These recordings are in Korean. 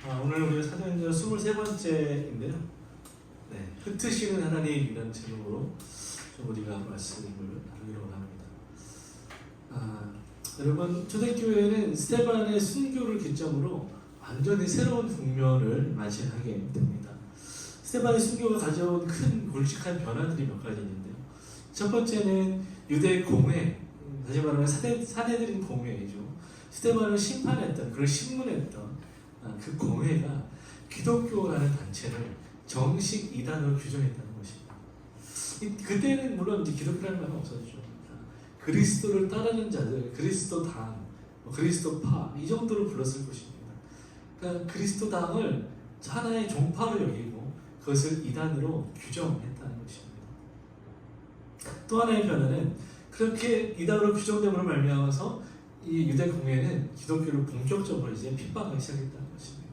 오늘 우리가 사도행전 23번째인데요. 흩으시는 하나님이라는 제목으로 좀 우리가 말씀을 나누기로 합니다. 여러분, 초대교회는 스데반의 순교를 기점으로 완전히 새로운 국면을 맞이하게 됩니다. 스데반의 순교가 가져온 큰 굵직한 변화들이 몇 가지 있는데요. 첫 번째는 유대 공회, 다시 말하면 사내들인 공회이죠. 스데반을 심판했던, 그걸 신문했던 그 공회가 기독교라는 단체를 정식 이단으로 규정했다는 것입니다. 그때는 물론 이제 기독교라는 말은 없었죠. 그리스도를 따르는 자들, 그리스도당, 그리스도파 이 정도로 불렀을 것입니다. 그러니까 그리스도당을 하나의 종파로 여기고 그것을 이단으로 규정했다는 것입니다. 또 하나의 변화는 그렇게 이단으로 규정됨으로 말미암아서 이 유대 공회는 기독교를 본격적으로 이제 핍박하기 시작했다는 것입니다.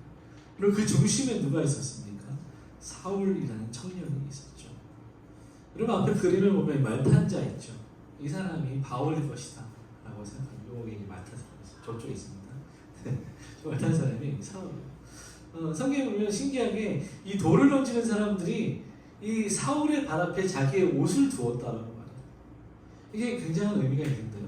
그리고 그 중심에 누가 있었습니까? 사울이라는 청년이 있었죠. 여러분 앞에 그림을 보면 말탄 자 있죠. 이 사람이 바울일 것이다 라고 생각합니다. 여기 말탄 사람 저쪽에 있습니다. 저 말탄 사람이 사울이에요. 성경에 보면 신기하게 이 돌을 던지는 사람들이 이 사울의 발 앞에 자기의 옷을 두었다라고 말해요. 이게 굉장한 의미가 있는데요.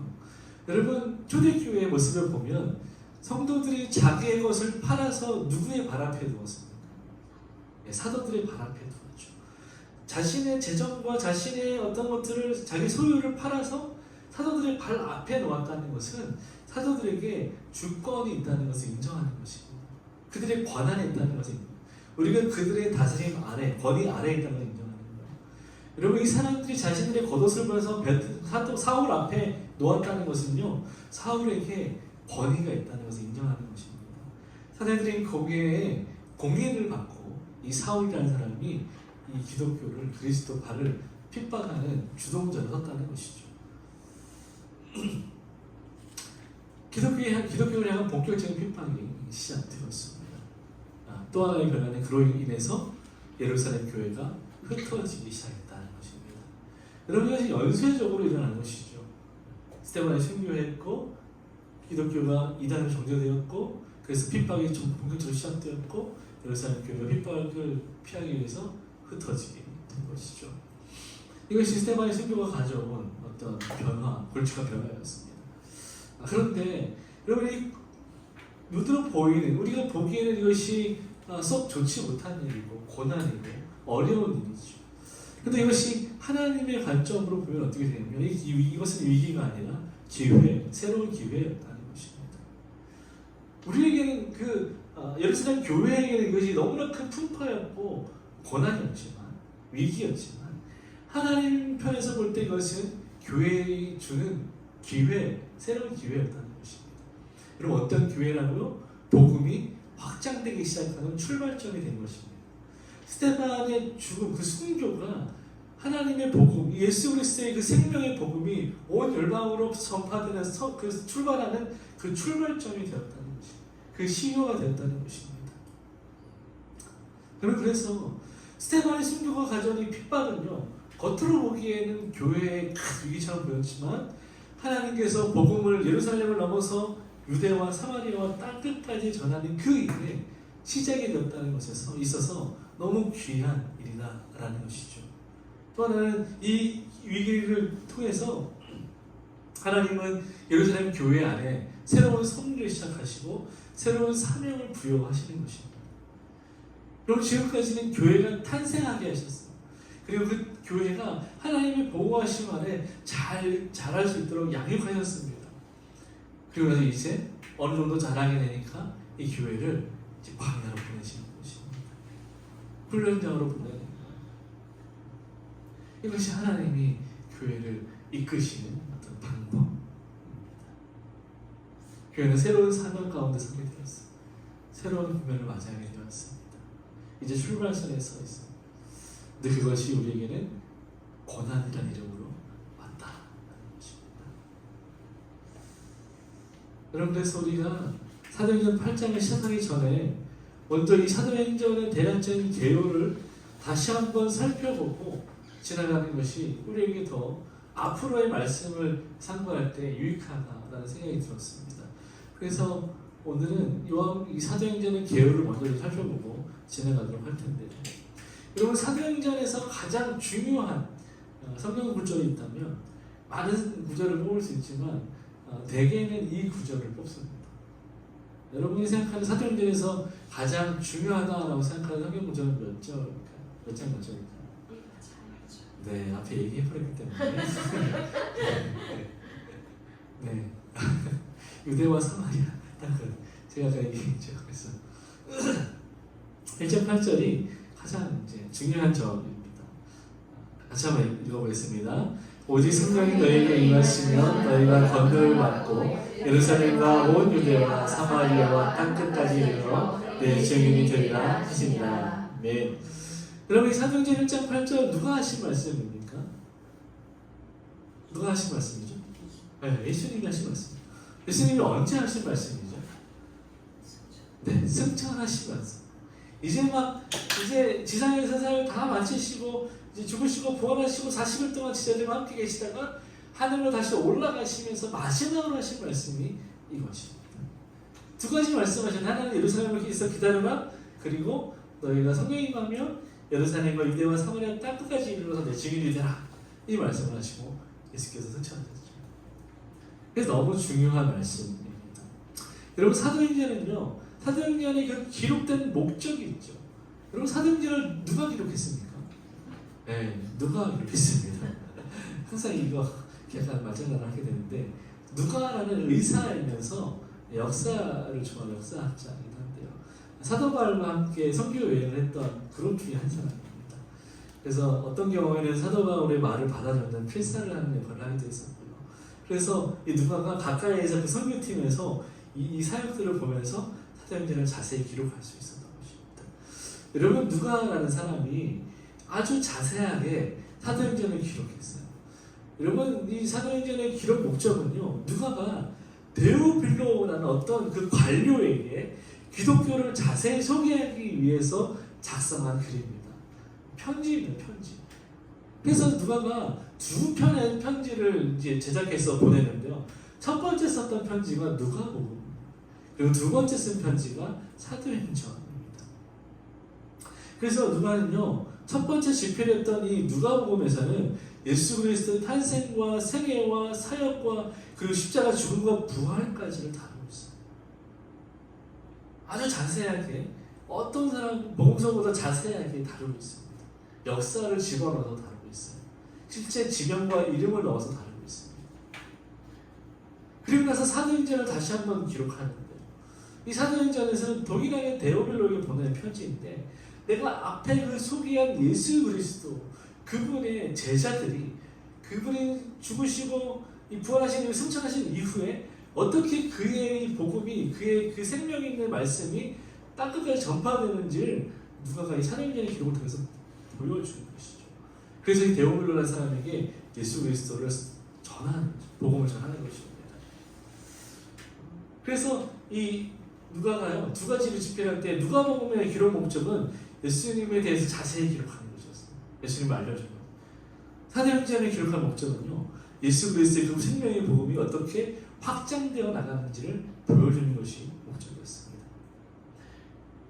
여러분 초대교회의 모습을 보면 성도들이 자기의 것을 팔아서 누구의 발 앞에 두었습니까? 사도들의 발 앞에 두었죠. 자신의 재정과 자신의 어떤 것들을 자기 소유를 팔아서 사도들의 발 앞에 놓았다는 것은 사도들에게 주권이 있다는 것을 인정하는 것입니다. 그들의 권한이 있다는 것을 우리가 그들의 다스림 아래, 권위 아래에 있다는 것을 인정하는 거예요. 여러분 이 사람들이 자신들의 겉옷을 벌어서 사울 앞에 놓았다는 것은요, 사울에게 권위가 있다는 것을 인정하는 것입니다. 사도들이 거기에 공예를 받고 이 사울이라는 사람이 이 기독교를 그리스도 발을 핍박하는 주동자로 섰다는 것이죠. 기독교를 향한 본격적인 핍박이 시작되었습니다. 또 하나의 변화는 그로 인해서 예루살렘 교회가 흩어지기 시작했다는 것입니다. 여러분 이것이 연쇄적으로 일어난 것이죠. 스데반이 순교했고 기독교가 이단으로 정죄되었고 그래서 핍박이 본격적으로 시작되었고 예루살렘 교회가 핍박을 피하기 위해서 흩어지게 된 것이죠. 이것이 스데반의 순교가 가져온 어떤 변화, 굵직한 변화였습니다. 그런데 여러분이 눈으로 보이는 우리가 보기에는 이것이 썩 좋지 못한 일이고 고난이고 어려운 일이죠. 그런데 이것이 하나님의 관점으로 보면 어떻게 되냐면 이것은 위기가 아니라 기회, 새로운 기회였다는 것입니다. 우리에게는 예루살렘 교회에게는 이것이 너무나 큰 풍파였고 고난이었지만 위기였지만 하나님 편에서 볼 때 이것은 교회에 주는 기회, 새로운 기회였다는 것입니다. 여러분 어떤 기회라고요? 복음이 확장되기 시작하는 출발점이 된 것입니다. 스데반의 죽음, 그 순교가 하나님의 복음, 예수 그리스도의 그 생명의 복음이 온 열방으로 전파되는 그 출발하는 그 출발점이 되었다는 것입니다. 그 시효가 되었다는 것입니다. 그래서 스데반의 순교가 가져온 이 핍박은요, 겉으로 보기에는 교회의 큰 위기처럼 보였지만 하나님께서 복음을 예루살렘을 넘어서 유대와 사마리아와 땅끝까지 전하는 그 일에 시작이 되었다는 것에서 있어서 너무 귀한 일이다라는 것이죠. 또 하나는 이 위기를 통해서 하나님은 예루살렘 교회 안에 새로운 섭리를 시작하시고 새로운 사명을 부여하시는 것입니다. 그럼 지금까지는 교회가 탄생하게 하셨어요. 그리고 그 교회가 하나님의 보호하심 아래 잘 자랄 수 있도록 양육하셨습니다. 그리고 나서 이제 어느 정도 자라게 되니까 이 교회를 이제 광야로 보내시는 것입니다. 훈련장으로 보내는 거예요. 이것이 하나님이 교회를 이끄시는 어떤 방법입니다. 교회는 새로운 사명 가운데 서게 되었어요. 새로운 국면을 맞이하게 되었습니다. 이제 출발선에 서 있습니다. 근데 그것이 우리에게는 고난이라는 이름으로 왔다라는 것입니다. 여러분 그래서 우리가 사도행전 8장을 시작하기 전에 먼저 이 사도행전의 대략적인 개요를 다시 한번 살펴보고 지나가는 것이 우리에게 더 앞으로의 말씀을 상고할 때 유익하다라는 생각이 들었습니다. 그래서 오늘은 이 사도행전의 개요를 먼저 좀 살펴보고 진행하도록 할 텐데요. 여러분, 사도행전에서 가장 중요한 성경 구절이 있다면 많은 구절을 뽑을 수 있지만 대개는 이 구절을 뽑습니다. 여러분이 생각하는 사도행전에서 가장 중요하다라고 생각하는 성경 구절은 몇 절입니까? 몇 장 몇 절입니까? 네, 앞에 얘기해버렸기 때문에 네. 유대와 사마리아 제가 아까 얘기했죠. 그래서 1절 8절이 가장 이제 중요한 점입니다. 같이 한번 읽어보겠습니다. 오직 성령이 너희에게 임하시면 너희가 권능을 받고 예루살렘과 온 유대와 사마리아와 땅끝까지 이르러 내 증인이 되리라 하시니라. 네. 여러분, 이 사도행전 1장 8절 누가 하신 말씀입니까? 누가 하신 말씀이죠? 네, 예수님이 하신 말씀. 예수님이 언제 하신 말씀이죠? 네, 승천하신 말씀. 이제 지상에서 사역을 다 마치시고 이제 죽으시고 부활하시고 40일 동안 지자들과 함께 계시다가 하늘로 다시 올라가시면서 마지막으로 하신 말씀이 이것입니다. 두 가지 말씀하신 하나는 예루살렘을 기다려라. 그리고 너희가 성령이 임하면 예루살렘과 유대와 사마리아 땅끝까지 이르러서 내 증인이 되라. 이 말씀을 하시고 예수께서 승천하셨죠. 그래서 너무 중요한 말씀입니다. 여러분, 사도행전에 그 기록된 목적이 있죠. 여러분, 사도행전을 누가 기록했습니까? 네, 누가 기록했습니다. 항상 이거 약간 말장난을 하게 되는데 누가라는 의사이면서 역사를 좋아하는 역사학자이긴 한데요. 사도 바울과 함께 선교 여행을 했던 그룹 중에 한 사람입니다. 그래서 어떤 경우에는 사도 바울의 말을 받아 적는 필사를 하는 역할을 하기도 했었고요. 그래서 이 누가가 가까이에서 그 선교팀에서 이 사역들을 보면서 사도행전을 자세히 기록할 수 있었던 것입니다. 여러분, 누가라는 사람이 아주 자세하게 사도행전을 기록했어요. 여러분, 이 사도행전의 기록 목적은요, 누가가 데오빌로라는 어떤 그 관료에게 기독교를 자세히 소개하기 위해서 작성한 글입니다. 편지입니다, 편지. 그래서 누가가 두 편의 편지를 이제 제작해서 보내는데요. 첫 번째 썼던 편지가 누가복음, 그리고 두 번째 쓴 편지가 사도행전입니다. 그래서 누가는요, 첫 번째 집필했던 이 누가복음에서는 예수 그리스도의 탄생과 생애와 사역과 그리고 십자가 죽음과 부활까지를 다루고 있어요. 아주 자세하게 어떤 사람 복음서보다 자세하게 다루고 있습니다. 역사를 집어넣어서 다루고 있어요. 실제 지명과 이름을 넣어서 다루고 있습니다. 그리고 나서 사도행전을 다시 한번 기록하는데요. 이 사도행전에서는 동일하게 데오빌로에게 보내는 편지인데 내가 앞에 그 소개한 예수 그리스도 그분의 제자들이 그분이 죽으시고 부활하신 승천하신 이후에 어떻게 그의 복음이 그의 그 생명 있는 말씀이 땅끝까지 전파되는지를 누가가 이 사도행전의 기록을 통해서 보여주는 것이죠. 그래서 이 데오빌로라는 사람에게 예수 그리스도를 전하는 복음을 전하는 것입니다. 그래서 이 누가가요 두 가지를 집필할 때 누가복음의 기록 목적은 예수님에 대해서 자세히 기록하는 것이었어요. 예수님을 알려주는 것. 사도행전을 기록한 목적은요, 예수 그리스도의 그 생명의 복음이 어떻게 확장되어 나가는지를 보여주는 것이 목적이었습니다.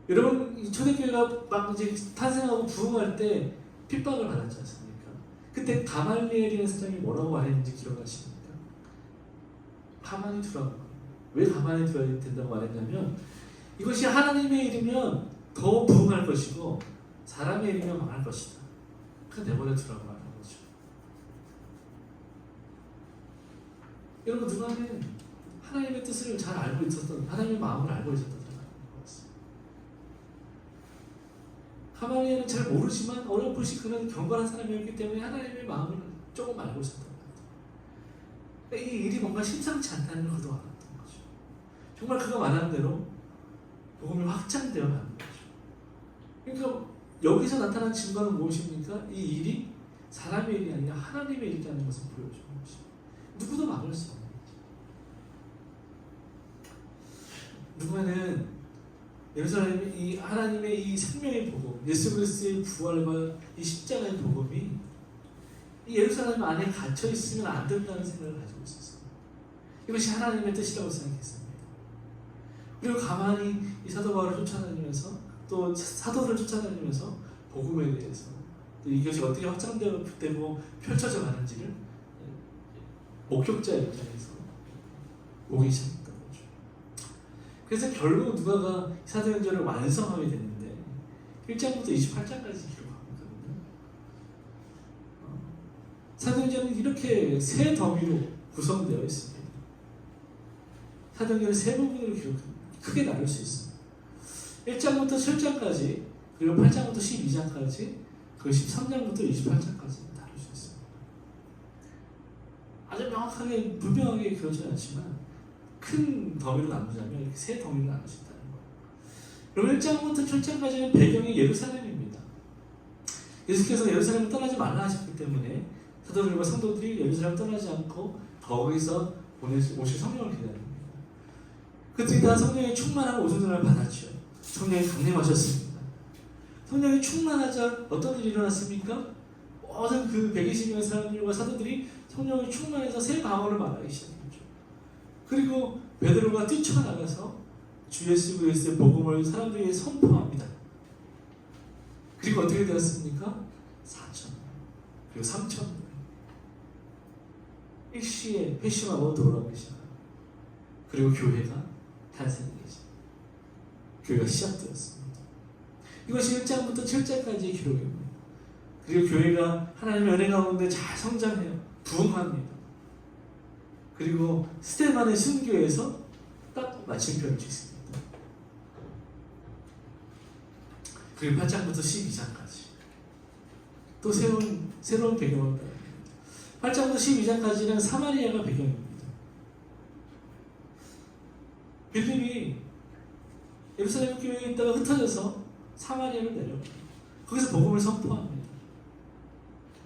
여러분, 초대교회가 막 이제 탄생하고 부흥할 때 핍박을 받았지 않습니까? 그때 가말리엘이라는 사람이 뭐라고 말했는지 기억하십니까? 가만히 두라고. 왜 가만히 두어야 된다고 말했냐면 이것이 하나님의 일이면 더 부흥할 것이고 사람의 일이면 망할 것이다. 그냥 내버려 두라고 말하는 거죠. 여러분, 누가는 하나님의 뜻을 잘 알고 있었던, 하나님의 마음을 알고 있었던 사람이었어요. 가말리엘은 잘 모르지만 어렴풋이 그는 경건한 사람이었기 때문에 하나님의 마음을 조금 알고 있었던 거예요. 이 일이 뭔가 심상치 않다는 걸 그도 알았던 거죠. 정말 그가 말하는 대로 복음이 확장되어 가는 거죠. 그러니까 여기서 나타난 증거는 무엇입니까? 이 일이 사람의 일이 아니라 하나님의 일이라는 것을 보여주는 것입니다. 누구도 막을 수 없는 거죠. 누가는 예루살렘 이 하나님의 이 생명의 복음, 예수 그리스도의 부활과 이 십자가의 복음이 이 예루살렘 안에 갇혀 있으면 안 된다는 생각을 가지고 있었어요. 이것이 하나님의 뜻이라고 생각했습니다. 그리고 가만히 이 사도 바울을 쫓아다니면서 또 사도를 쫓아다니면서 복음에 대해서 또 이것이 어떻게 확장되고 펼쳐져 가는지를 목격자의 입장에서 보기 시작했던 거죠. 그래서 결국 누가가 사도행전을 완성하게 되는데 1장부터 28장까지 기록하거든요. 사도행전은 이렇게 세 더미로 구성되어 있습니다. 사도행전을 세 부분으로 크게 나눌 수 있습니다. 1장부터 7장까지, 그리고 8장부터 12장까지, 그리고 13장부터 28장까지 다룰 수 있습니다. 아주 명확하게, 분명하게 그러지 않지만 큰 더미로 나누자면 이렇게 세 더미로 나눌 수 있다는 거예요. 그럼 1장부터 7장까지는 배경이 예루살렘입니다. 예수께서 예루살렘을 떠나지 말라 하셨기 때문에 사도들과 성도들이 예루살렘을 떠나지 않고 거기서 오실 성령을 기다립니다. 그들이 다 성령의 충만한 오순절을 받았죠. 성령이 강림하셨습니다. 성령이 충만하자 어떤 일이 일어났습니까? 모든 그 120명의 사람들과 사도들이 성령이 충만해서 새 방언을 말하기 시작했죠. 그리고 베드로가 뛰쳐나가서 주 예수 그리스도의 복음을 사람들에게 선포합니다. 그리고 어떻게 되었습니까? 4,000 그리고 3,000 일시에 회심하고 돌아오기 시작합니다. 그리고 교회가 탄생되죠. 교회가 시작되었습니다. 이것이 1장부터 7장까지의 기록입니다. 그리고 교회가 하나님의 은혜 가운데 잘 성장해요. 부흥합니다. 그리고 스데반의 순교에서 딱 마침표를 찍습니다. 그리고 8장부터 12장까지 또 새로운 배경을 따릅니다. 8장부터 12장까지는 사마리아가 배경입니다. 빌립이 예루살렘 교회에 있다가 흩어져서 사마리아를 내려옵니다. 거기서 복음을 선포합니다.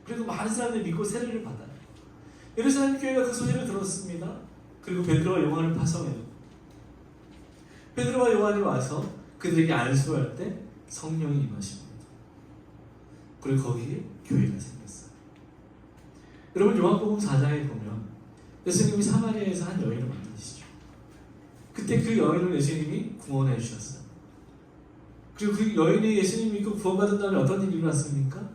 그리고 많은 사람들이 믿고 세례를 받아요. 예루살렘 교회가 그 소식을 들었습니다. 그리고 베드로와 요한을 파송해요. 베드로와 요한이 와서 그들에게 안수할 때 성령이 임하십니다. 그리고 거기에 교회가 생겼어요. 여러분 요한복음 4장에 보면 예수님이 사마리아에서 한 여인을 만나시죠. 그때 그 여인을 예수님이 구원해 주셨어요. 그리고 그 여인이 예수님 믿고 구원받은 다음에 어떤 일이 일어났습니까?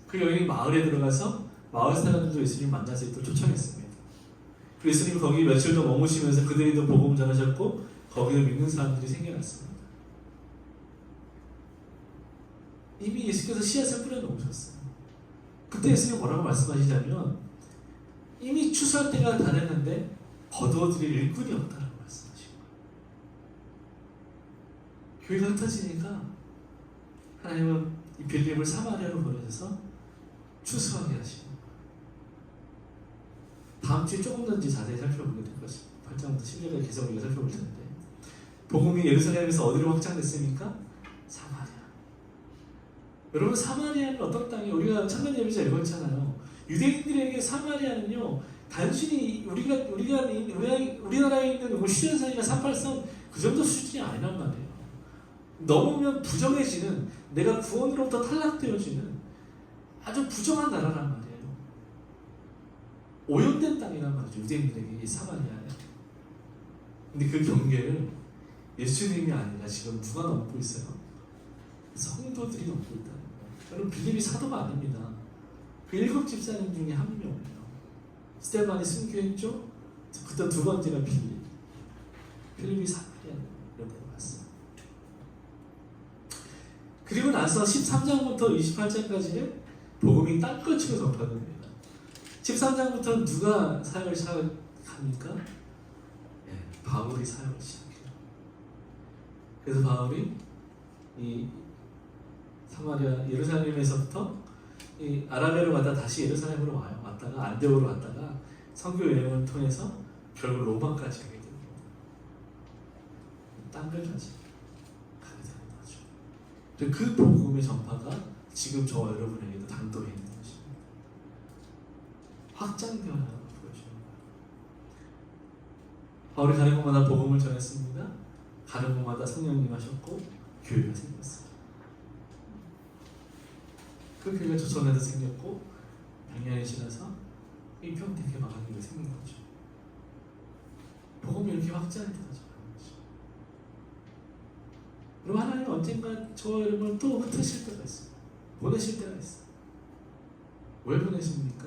그 여인이 마을에 들어가서 마을 사람들도 예수님 만나서 또 초청했습니다. 그리고 예수님 거기 며칠 더 머무시면서 그들이 또 복음 전하셨고 거기도 믿는 사람들이 생겨났습니다. 이미 예수께서 씨앗을 뿌려놓으셨어요. 그때 예수님이 뭐라고 말씀하시자면 이미 추수할 때가 다 됐는데 거두어드릴 일꾼이 없다라고 말씀하시고 교회가 흩어지니까 하나님은 이 빌립을 사마리아로 보내셔서 추수하게 하시고 다음 주에 조금 더 자세히 살펴보게 될 것입니다. 8장부터 10절까지 계속 우리가 살펴볼 텐데 복음이 예루살렘에서 어디로 확장됐습니까? 사마리아. 여러분 사마리아는 어떤 땅이 우리가 참된 예배자 읽었잖아요. 유대인들에게 사마리아는요 단순히 우리나라에 있는 휴전선이나 383 그 정도 수준이 아니란 말이에요. 넘으면 부정해지는 내가 구원으로부터 탈락되어지는 아주 부정한 나라란 말이에요. 오염된 땅이란 말이죠. 유대인들에게 이 사마리아는. 근데 그 경계를 예수님이 아니라 지금 누가 넘고 있어요? 성도들이 넘고 있다는 거예요. 여러분 빌립이 사도가 아닙니다. 그 7 집사님 중에 한 명이에요. 스데반이 순교했죠? 그때 두 번째가 빌립이 사마리아로 내려갔어요. 그리고 나서 13장부터 28장까지는 복음이 땅끝으로 전파됩니다. 13장부터 누가 사역을 시작합니까? 네, 바울이 사역을 시작해요. 그래서 바울이 이 사마리아 예루살렘에서부터 이 아라비아로 갔다 다시 예루살렘으로 와요. 왔다가 안데오로 갔다가 선교 여행을 통해서 결국 로마까지 가게 됩니다. 땅끝까지 가게 되는 거죠. 그 복음의 전파가 지금 저와 여러분에게도 당도해 있는 것입니다. 확장되어나가는 보여주는 거예요. 바울이 가는 곳마다 복음을 전했습니다. 가는 곳마다 성령님 하셨고 교회가 생겼어요. 그 교회가 조선에도 생겼고 100년이 지나서 이 평택에 마가니가 생긴 거죠. 복음이 이렇게 확장이 되어져가는 거죠. 여러분, 하나님은 언젠가 저와 여러분을 또 흩으실 때가 있어요. 보내실 때가 있어요. 왜 보내십니까?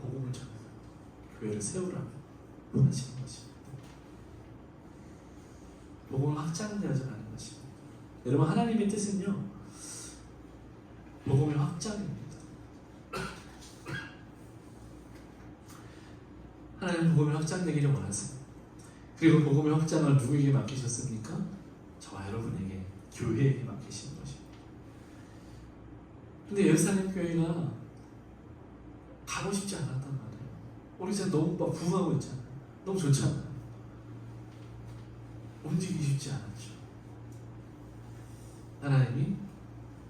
복음을 전하라, 교회를 세우라고 보내시는 것입니다. 복음을 확장되어져 가는 것입니다. 여러분, 하나님의 뜻은요, 복음의 확장입니다. 하나님은 복음이 확장되기를 원하세요. 그리고 복음의 확장을 누구에게 맡기셨습니까? 저와 여러분에게, 교회에게 맡기신 것입니다. 근데 예루살렘 교회가 가고 싶지 않았단 말이에요. 우리 지금 너무 막 부흥하고 있잖아요. 너무 좋잖아요. 움직이기 쉽지 않았죠. 하나님이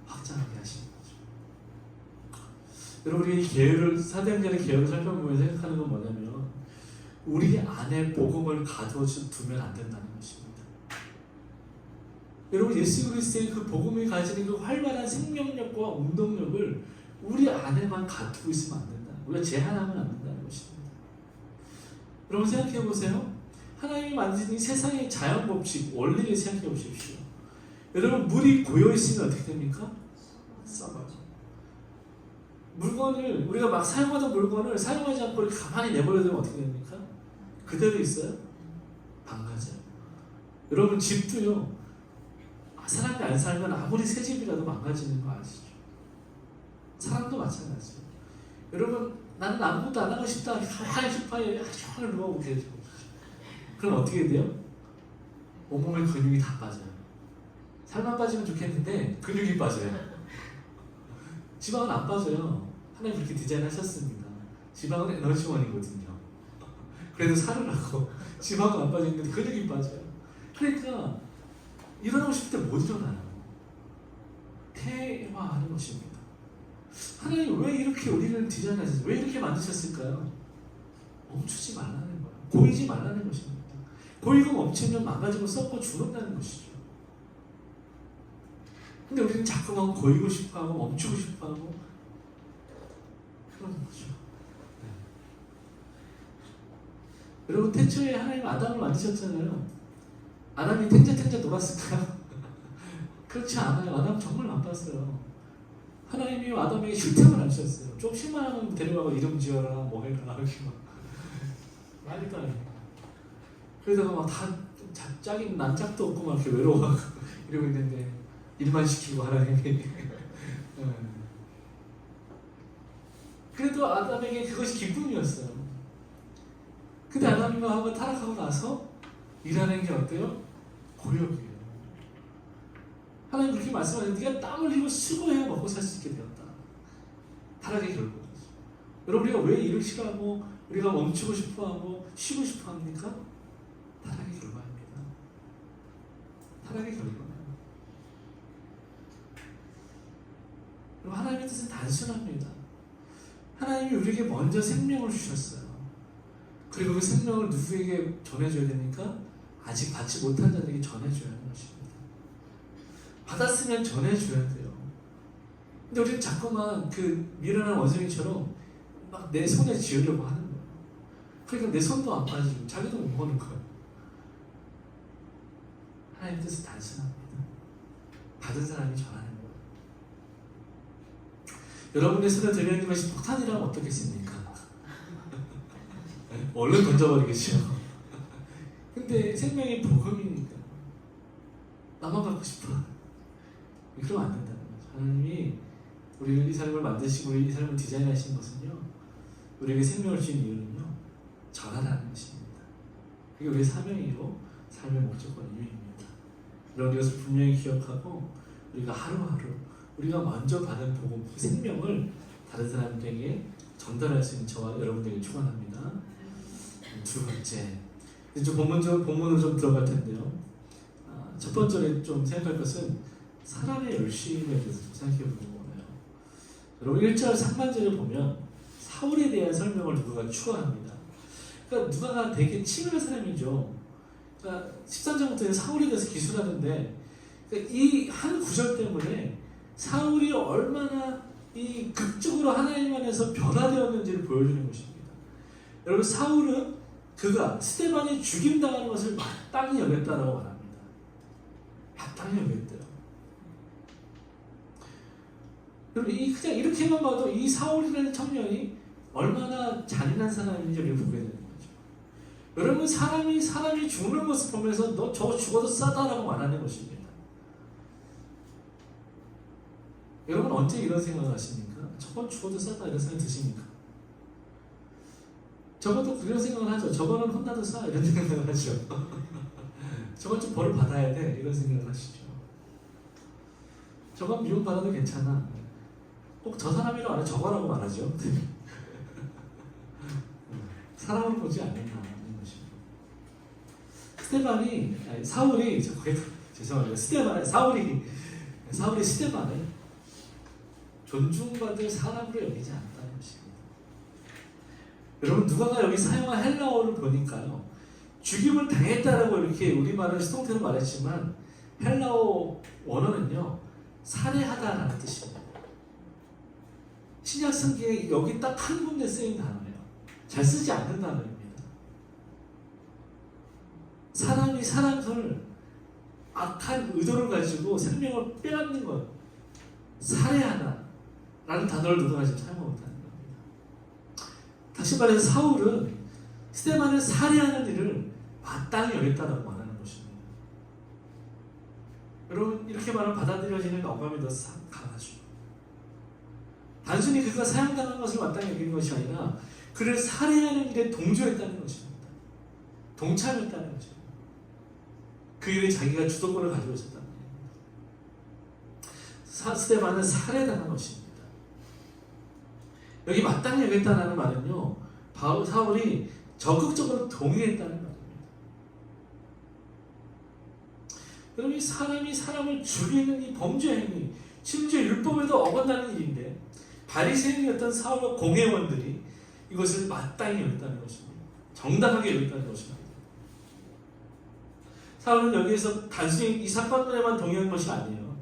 확장하게 하시는 거죠. 여러분, 우리 계열을, 사도행전의 계열을 살펴보면서 생각하는 건 뭐냐면, 우리 안에 복음을 가둬두면 안 된다는 것입니다. 여러분, 예수 그리스도의 그 복음이 가지는 그 활발한 생명력과 운동력을 우리 안에만 가두고 있으면 안 된다. 우리가 제한하면 안 된다는 것입니다. 여러분, 생각해 보세요. 하나님이 만드신 이 세상의 자연 법칙, 원리를 생각해 보십시오. 여러분, 물이 고여 있으면 어떻게 됩니까? 썩어져. 물건을, 우리가 막 사용하던 물건을 사용하지 않고 가만히 내버려두면 어떻게 됩니까? 그대로 있어요? 망가져요. 여러분, 집도요, 사람이 안 살면 아무리 새 집이라도 망가지는 거 아시죠? 사람도 마찬가지예요. 여러분, 나는 아무것도 안 하고 싶다. 하얀 소파에 하루 누워보고 계세요. 그럼 어떻게 돼요? 온몸의 근육이 다 빠져요. 살만 빠지면 좋겠는데 근육이 빠져요. 지방은 안 빠져요. 하나님 그렇게 디자인하셨습니다. 지방은 에너지원이거든요. 그래도 살으라고 지방은 안 빠지는데 근육이 빠져요. 그러니까 일어나고 싶을 때 못 일어나요. 퇴화하는 것입니다. 하나님 왜 이렇게 우리를 디자인하셨어요? 왜 이렇게 만드셨을까요? 멈추지 말라는 거예요. 고이지 말라는 것입니다. 고이고 멈추면 망가지고 썩고 죽는다는 것이죠. 근데 우리는 자꾸만 고이고 싶어하고 멈추고 싶어하고 그러는 거죠. 네. 여러분, 태초에 하나님 아담을 만드셨잖아요. 아담이 탱자탱자 놀았을까요? 그렇지 않아요. 아담 정말 나빴어요. 하나님이 아담에게 실템을 안 주셨어요. 좀 실망하면 데려가고 이름 지어라, 뭐 해라, 이렇게 막 말도 안 해요. 그러다가 막 다 짝이 난짝도 없고 막 이렇게 외로워하고 이러고 있는데 일만 시키고 하나님이 그래도 아담에게 그것이 기쁨이었어요. 근데 아담이와 하고 타락하고 나서 일하는 게 어때요? 고역이에요. 하나님 그렇게 말씀하시는, 네가 땀 흘리고 수고해야 먹고 살 수 있게 되었다. 타락의 결과죠. 여러분, 우리가 왜 일을 싫어하고 우리가 멈추고 싶어하고 쉬고 싶어합니까? 타락의 결과입니다. 타락의 결과예요. 그리고 하나님의 뜻은 단순합니다. 하나님이 우리에게 먼저 생명을 주셨어요. 그리고 그 생명을 누구에게 전해줘야 됩니까? 아직 받지 못한 자들에게 전해줘야 하는 것입니다. 받았으면 전해줘야 돼요. 근데 우리는 자꾸만 그 미련한 원숭이처럼 막 내 손에 쥐으려고 하는 거예요. 그러니까 내 손도 안 빠지고 자기도 못 보는 거예요. 하나님의 뜻은 단순합니다. 받은 사람이 전하는 거예요. 여러분의 손에 들려있는 것이 폭탄이라면 어떻겠습니까? 얼른 던져버리겠죠. 근데 생명이 복음이니까 나만 갖고 싶어. 그러면 안 된다는 거죠. 하나님이 우리를 이 삶을 만드시고 이 삶을 디자인하신 것은요, 우리에게 생명을 주신 이유는요, 전하라는 것입니다. 그게 우리의 사명이고 삶의 목적과 이유입니다. 그런 것을 분명히 기억하고 우리가 하루하루 우리가 먼저 받은 복음, 그 생명을 다른 사람들에게 전달할 수 있는 저와 여러분들에게 축원합니다. 두 번째, 이제 본문으로 좀 들어갈 텐데요. 첫 번째로 좀 생각할 것은 사람의 열심에 대해서 좀 생각해 보는 거예요. 여러분, 1절 상반절을 보면 사울에 대한 설명을 누가가 추가합니다. 그러니까 누가가 되게 치밀한 사람이죠. 그러니까 13장부터 사울에 대해서 기술하는데, 그러니까 이 한 구절 때문에 사울이 얼마나 이 극적으로 하나님 안에서 변화되었는지를 보여주는 것입니다. 여러분, 사울은 그가 스데반이 죽임당하는 것을 마땅히 여겼다라고 말합니다. 마땅히 여겼대요. 여러분, 그냥 이렇게만 봐도 이 사울이라는 청년이 얼마나 잔인한 사람인지를 보게 되는 거죠. 여러분, 사람이 죽는 모습 보면서 너 저거 죽어도 싸다라고 말하는 것입니다. 여러분, 언제 이런 생각을 하십니까? 저건 죽어도 싸다 이런 생각 드십니까? 저것도 그런 생각을 하죠. 저거는 혼나도 싸 이런 생각을 하죠. 저건 좀 벌을 받아야 돼 이런 생각을 하시죠. 저건 미움받아도 괜찮아. 꼭 저 사람이라고 안 해 저거라고 말하죠. 사람으로 보지 않는다는 것입니다. 사울이 죄송합니다. 사울이 스데반을 존중받을 사람으로 여기지 않았다는 것입니다. 여러분, 누가가 여기 사용한 헬라어를 보니까요, 죽임을 당했다라고 이렇게 우리말을 수동태로 말했지만 헬라어 원어는요, 살해하다라는 뜻입니다. 신약 성경에 여기 딱 한 군데 쓰인 단어예요. 잘 쓰지 않는 단어입니다. 사람이 사람을 악한 의도를 가지고 생명을 빼앗는 것, 살해하다 라는 단어를 누가가 지금 사용하고 있다는 겁니다. 다시 말해서 사울은 스데반을 살해하는 일을 마땅히 여겼다라고 말하는 것입니다. 여러분, 이렇게 말하면 받아들여지는 어감이 더 강하죠. 단순히 그가 사형당한 것을 마땅히 여기는 것이 아니라 그를 살해하는 일에 동조했다는 것입니다. 동참했다는 것입니다. 그 일에 자기가 주도권을 가지고 있었다는 것입니다. 스데반은 살해당한 것입니다. 여기 마땅히 여겼다는 말은요, 사울이 적극적으로 동의했다는 말입니다. 여러분, 이 사람이 사람을 죽이는 이 범죄 행위, 심지어 율법에도 어긋나는 일인데 바리새인이었던 사울과 공회원들이 이것을 마땅히 여겼다는 것입니다. 정당하게 여겼다는 것입니다. 사울은 여기에서 단순히 이 사건에만 동의한 것이 아니에요.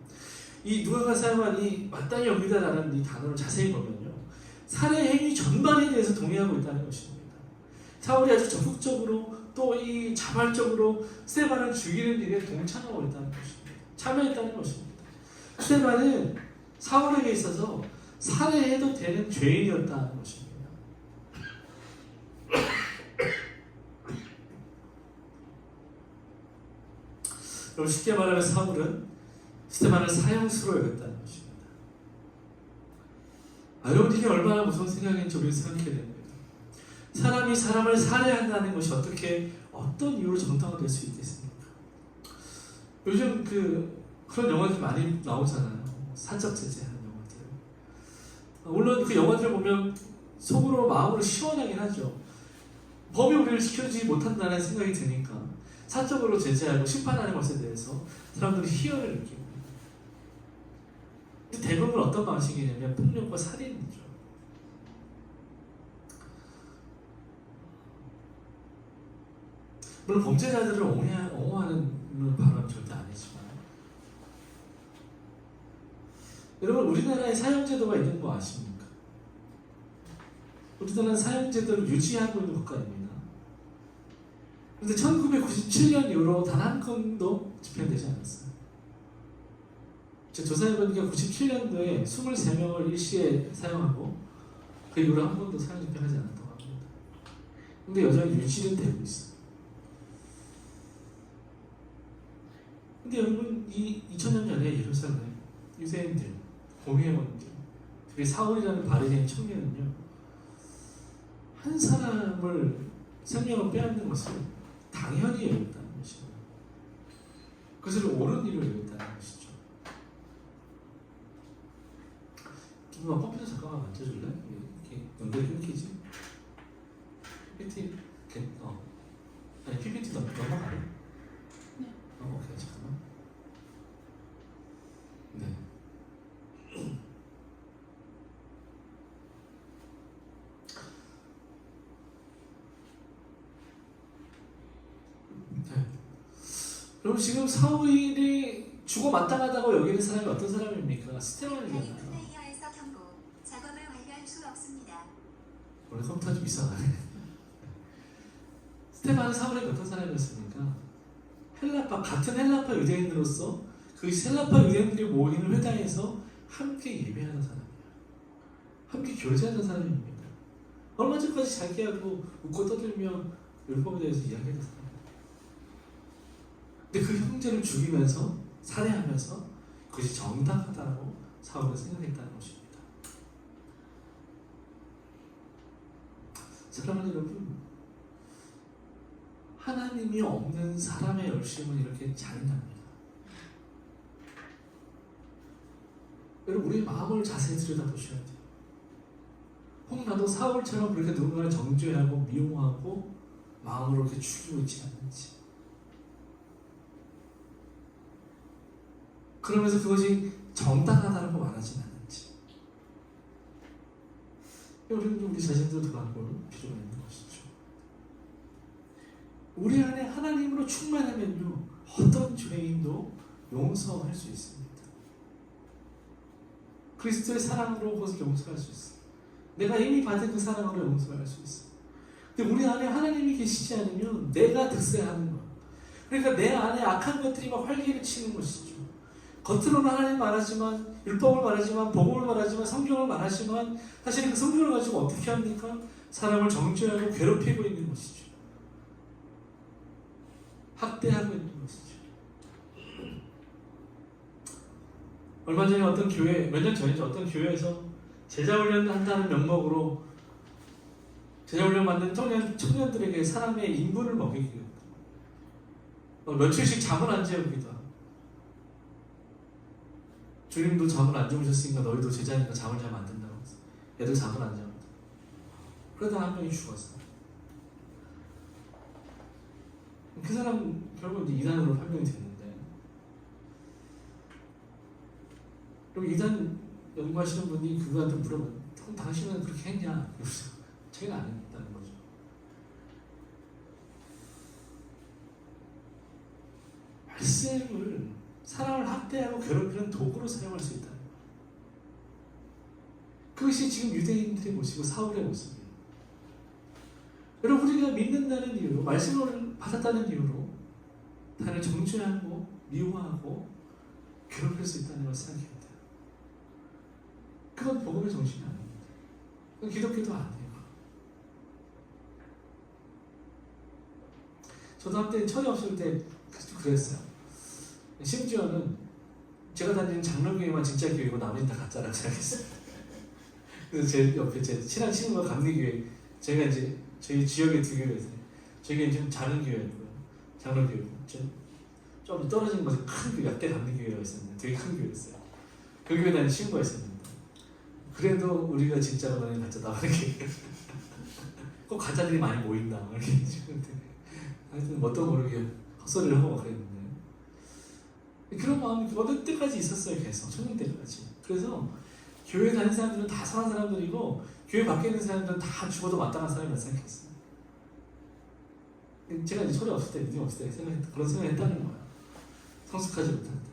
이 누가가 사용한 이 마땅히 여기다라는 이 단어를 자세히 보면요, 살해 행위 전반에 대해서 동의하고 있다는 것입니다. 사울이 아주 적극적으로 또 이 자발적으로 스데반을 죽이는 일에 동참하고 있다는 것입니다. 참여했다는 것입니다. 스데반은 사울에게 있어서 살해해도 되는 죄인이었다는 것입니다. 여러분, 쉽게 말하면 사울은 스데반을 사형수로 여겼다는 것입니다. 여러분, 이게 얼마나 무서운 생각인지 우리가 생각해야 됩니다. 사람이 사람을 살해한다는 것이 어떤 이유로 정당화될 수 있겠습니까? 요즘 그런 영화들 많이 나오잖아요. 사적 제재하는 영화들. 물론 그 영화들을 보면 속으로 마음으로 시원하긴 하죠. 법이 우리를 지켜주지 못한다는 생각이 드니까 사적으로 제재하고 심판하는 것에 대해서 사람들이 희열을 느끼고, 근데 대부분 어떤 방식이냐면 폭력과 살인이죠. 물론 범죄자들을 옹호하는 바람은 절대 아니지만, 여러분, 우리나라에 사형제도가 있는 거 아십니까? 우리나라는 사형제도를 유지하고 있는 국가입니다. 그런데 1997년 이후로 단 한 건도 집행되지 않았어요. 제 조사해보니까 97년도에 23명을 일시에 사용하고 그 이후로 한 번도 사형 집행하지 않았다고 합니다. 근데 여전히 유지는 되고 있어요. 근데 여러분, 이 2000년 전에 예루살렘 유대인들, 공회원들, 특히 사울이라는 바리새인 청년은요, 한 사람을 생명을 빼앗는 것을 당연히 여겼다는 것입니다. 그것을 옳은 일로 여겼다는 것이죠. 김우아, 컴퓨터 잠깐만 만져줄래? 이렇게 연결이 끊기지? PPT, 아니 PPT 넘어가래? 네. 오케이, 잠깐만. 네. 여러분, 지금 사울이 죽어 마땅하다고 여기는 사람이 어떤 사람입니까? 스데반이잖아요. 작업을 완료할 수 없습니다. 원래 컴퓨터 좀 이상하네. 스데반은 사울에게 어떤 사람이었습니까? 같은 헬라파 유대인으로서 그 헬라파 유대인들이 모이는 회당에서 함께 예배하는 사람이에요. 함께 교제하는 사람입니다. 얼마 전까지 자기하고 웃고 떠들며 율법에 대해서 이야기하는 사람이에요. 근데 그 형제를 죽이면서 살해하면서 그것이 정당하다고 사울은 생각했다는 것입니다. 사랑하는 여러분, 하나님이 없는 사람의 열심은 이렇게 잔인합니다. 여러분, 우리의 마음을 자세히 들여다보셔야 돼요. 혹 나도 사울처럼 그렇게 누군가를 정죄하고 미워하고 마음으로 이렇게 죽이고 있지 않는지, 그러면서 그것이 정당하다고 말하진 않는지, 우리는 우리 자신도 돌아볼 필요가 있는 것이죠. 우리 안에 하나님으로 충만하면요, 어떤 죄인도 용서할 수 있습니다. 그리스도의 사랑으로 그것을 용서할 수 있어요. 내가 이미 받은 그 사랑으로 용서할 수 있어요. 근데 우리 안에 하나님이 계시지 않으면 내가 득세하는 거예요. 그러니까 내 안에 악한 것들이 막 활기를 치는 것이죠. 겉으로는 하나님 말하지만, 율법을 말하지만, 복음을 말하지만, 성경을 말하지만, 사실 그 성경을 가지고 어떻게 합니까? 사람을 정죄하고 괴롭히고 있는 것이죠. 학대하고 있는 것이죠. 얼마 전에 어떤 교회, 몇 년 전이죠. 어떤 교회에서 제자훈련 한다는 명목으로 제자훈련 받는 청년들에게 사람의 인분을 먹이기도 하고, 며칠씩 잠을 안 재우기도 하고, 주님도 잠을 안 주무셨으니까 너희도 제자니까 잠을 자면 안 된다고 해서 애들 잠을 안 자고, 그러다 한 명이 죽었어요. 그 사람 결국 이단으로 판명이 됐는데, 그럼 이단 연구하시는 분이 그거한테 물어봐요. 당신은 그렇게 했냐? 그래서 자기는 안 했다는 거죠. 말씀을 사람을 학대하고 괴롭히는 도구로 사용할 수 있다는 거예요. 그것이 지금 유대인들의 모습이고 사울의 모습이에요. 여러분, 우리가 믿는다는 이유로, 말씀을 받았다는 이유로 나를 정죄하고 미워하고 괴롭힐 수 있다는 걸 생각해야 돼요. 그건 복음의 정신이 아닙니다. 그건 기독교도 아니에요. 저도 한때 철이 없을 때 그랬어요. 심지어는 제가 다니는 장로교회만 진짜 교회고 나머지는 다 가짜라고 생각했어요. 그래서 제 옆에 제 친한 친구가 감리교회, 제가 이제 저희 지역에 두 교회가 있어요. 저희가 좀 작은 교회고요, 장로교회. 좀 떨어진 곳에 큰 교회, 약대 감리교회가 있었는데 되게 큰 교회였어요. 그 교회 다니는 친구가 있었는데, 그래도 우리가 진짜로 너네 가짜다 이렇게 꼭 가짜들이 많이 모인다 이렇게 하여튼 뭣도 모르게 헛소리를 하고 그랬는데, 그런 마음이 어느 때까지 있었어요. 계속 초년 때까지. 그래서 교회 다니는 사람들은 다 선한 사람들이고 교회 밖에 있는 사람들은 다 죽어도 마땅한 사람이라고 생각했어요. 제가 이제 철이 없을 때, 믿음이 없을 때 그런 생각을 했다는 거예요. 성숙하지 못한데.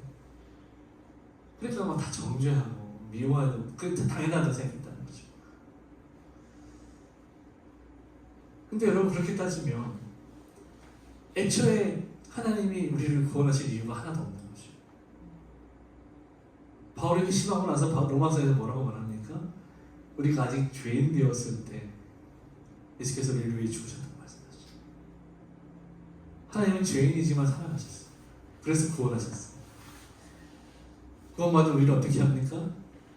그러니까 막 다 정죄하고 미워하고 그게 다 당연하다고 생각했다는 거죠. 근데 여러분, 그렇게 따지면 애초에 하나님이 우리를 구원하실 이유가 하나도 없는 거죠. 바울이 그 심하고 나서 로마서에서 뭐라고 말합니까? 우리가 아직 죄인 되었을 때 예수께서 우리를 위해 죽으셨다고 말씀하시죠. 하나님은 죄인이지만 살아가셨어요. 그래서 구원하셨어요. 구원받은 우리를 어떻게 합니까?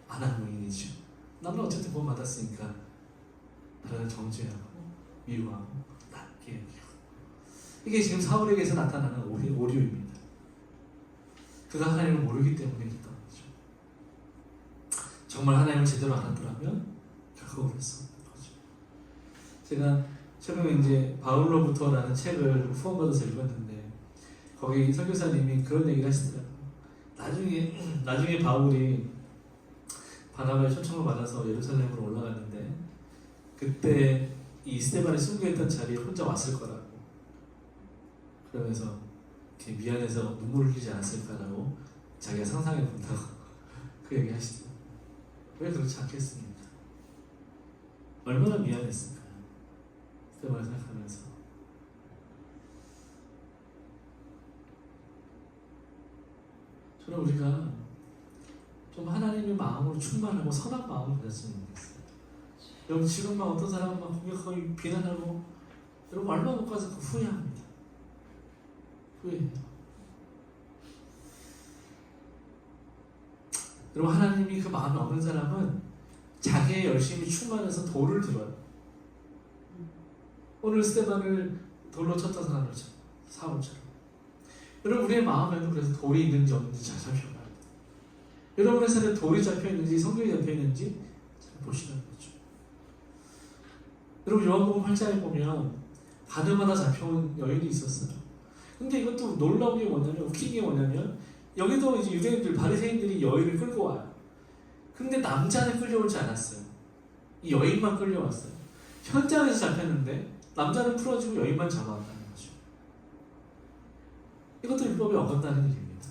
아나무인이죠. 나는 어쨌든 구원받았으니까 나를 정죄하고 미워하고 낮게 여기고, 이게 지금 사울에게서 나타나는 오류입니다. 그가 하나님을 모르기 때문에 그랬던 거죠. 정말 하나님을 제대로 알았더라면 결코 그럴 수 없는 거죠. 제가 최근에 이제 바울로부터라는 책을 후원받아서 읽었는데, 거기 선교사님이 그런 얘기를 하시더라고요. 나중에 바울이 바나바의 초청을 받아서 예루살렘으로 올라갔는데, 그때 이 스데반이 순교했던 자리에 혼자 왔을 거라고, 그러면서 이렇게 미안해서 눈물을 흘리지 않았을까라고 자기가 상상해 본다고 그 얘기 하시더라고요. 왜 그렇지 않겠습니까? 얼마나 미안했을까요? 스데반을 생각하면서. 그럼 우리가 좀 하나님의 마음으로 충만하고 선한 마음을 가졌으면 좋겠어요. 여러분 지금 막 어떤 사람은 막 공격하고 비난하고 여러분 얼마 못 가서 후회합니다. 후회해요. 여러분 하나님이 그 마음이 없는 사람은 자기의 열심히 충만해서 돌을 들어요. 오늘 스테반을 돌로 쳤던 사람을 쳐. 사울처럼. 여러분 우리의 마음에도 그래서 돌이 있는지 없는지 잘 살펴봐야 돼요. 여러분의 삶에 돌이 잡혀있는지 성경이 잡혀있는지 잘 보시라는 거죠. 여러분 요한복음 8장에 보면 가늠하다 잡혀온 여인이 있었어요. 근데 이것도 놀라운 게 뭐냐면 웃긴 게 뭐냐면 여기도 이제 유대인들 바리새인들이 여인을 끌고 와요. 근데 남자는 끌려오지 않았어요. 이 여인만 끌려왔어요. 현장에서 잡혔는데 남자는 풀어지고 여인만 잡아왔다는 거죠. 이것도 율법에 어긋나는 일입니다.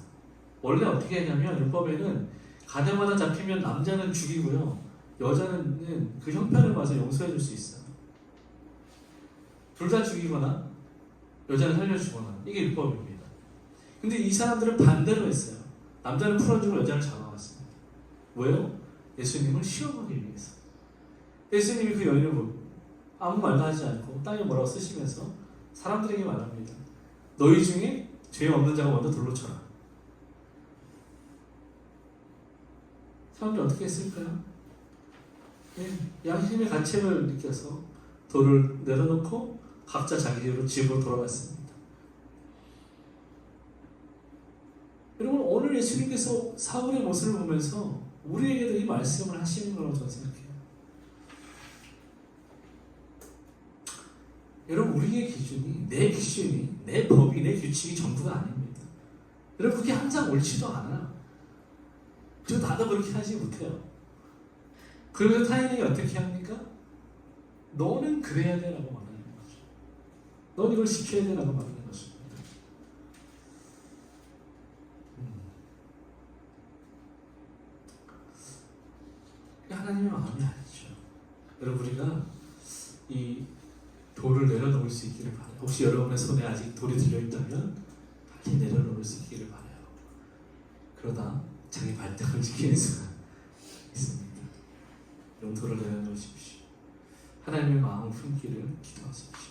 원래 어떻게 했냐면 율법에는 가늠하다 잡히면 남자는 죽이고요. 여자는 그 형편을 봐서 용서해 줄 수 있어요. 둘 다 죽이거나 여자는 살려주거나 이게 율법입니다. 근데 이 사람들은 반대로 했어요. 남자는 풀어주고 여자를 잡아왔습니다. 왜요? 예수님을 시험하기 위해서. 예수님이 그 여인을 보고 아무 말도 하지 않고 땅에 뭐라고 쓰시면서 사람들에게 말합니다. 너희 중에 죄 없는 자가 먼저 돌로 쳐라. 사람들이 어떻게 했을까요? 양심의 가책을 느껴서 돌을 내려놓고 각자 자기 집으로 돌아갔습니다. 여러분 오늘 예수님께서 사울의 모습을 보면서 우리에게도 이 말씀을 하시는 거라고 저는 생각해요. 여러분 우리의 기준이 내 법이 내 규칙이 전부가 아닙니다. 여러분 그게 항상 옳지도 않아요. 그리고 나도 그렇게 하지 못해요. 그러면서 타인에게 어떻게 합니까? 너는 그래야 돼 라고 말하는 거죠. 넌 이걸 지켜야 돼 라고 말하는 것입니다. 하나님의 마음이 아니죠. 여러분 우리가 이 돌을 내려놓을 수 있기를 바라요. 혹시 여러분의 손에 아직 돌이 들려있다면 빨리 내려놓을 수 있기를 바라요. 그러다 자기 발등을 지키는 순간 있습니다. 이런 돌을 내려놓으십시오. 하나님의 마음을 품기를 기도하십시오.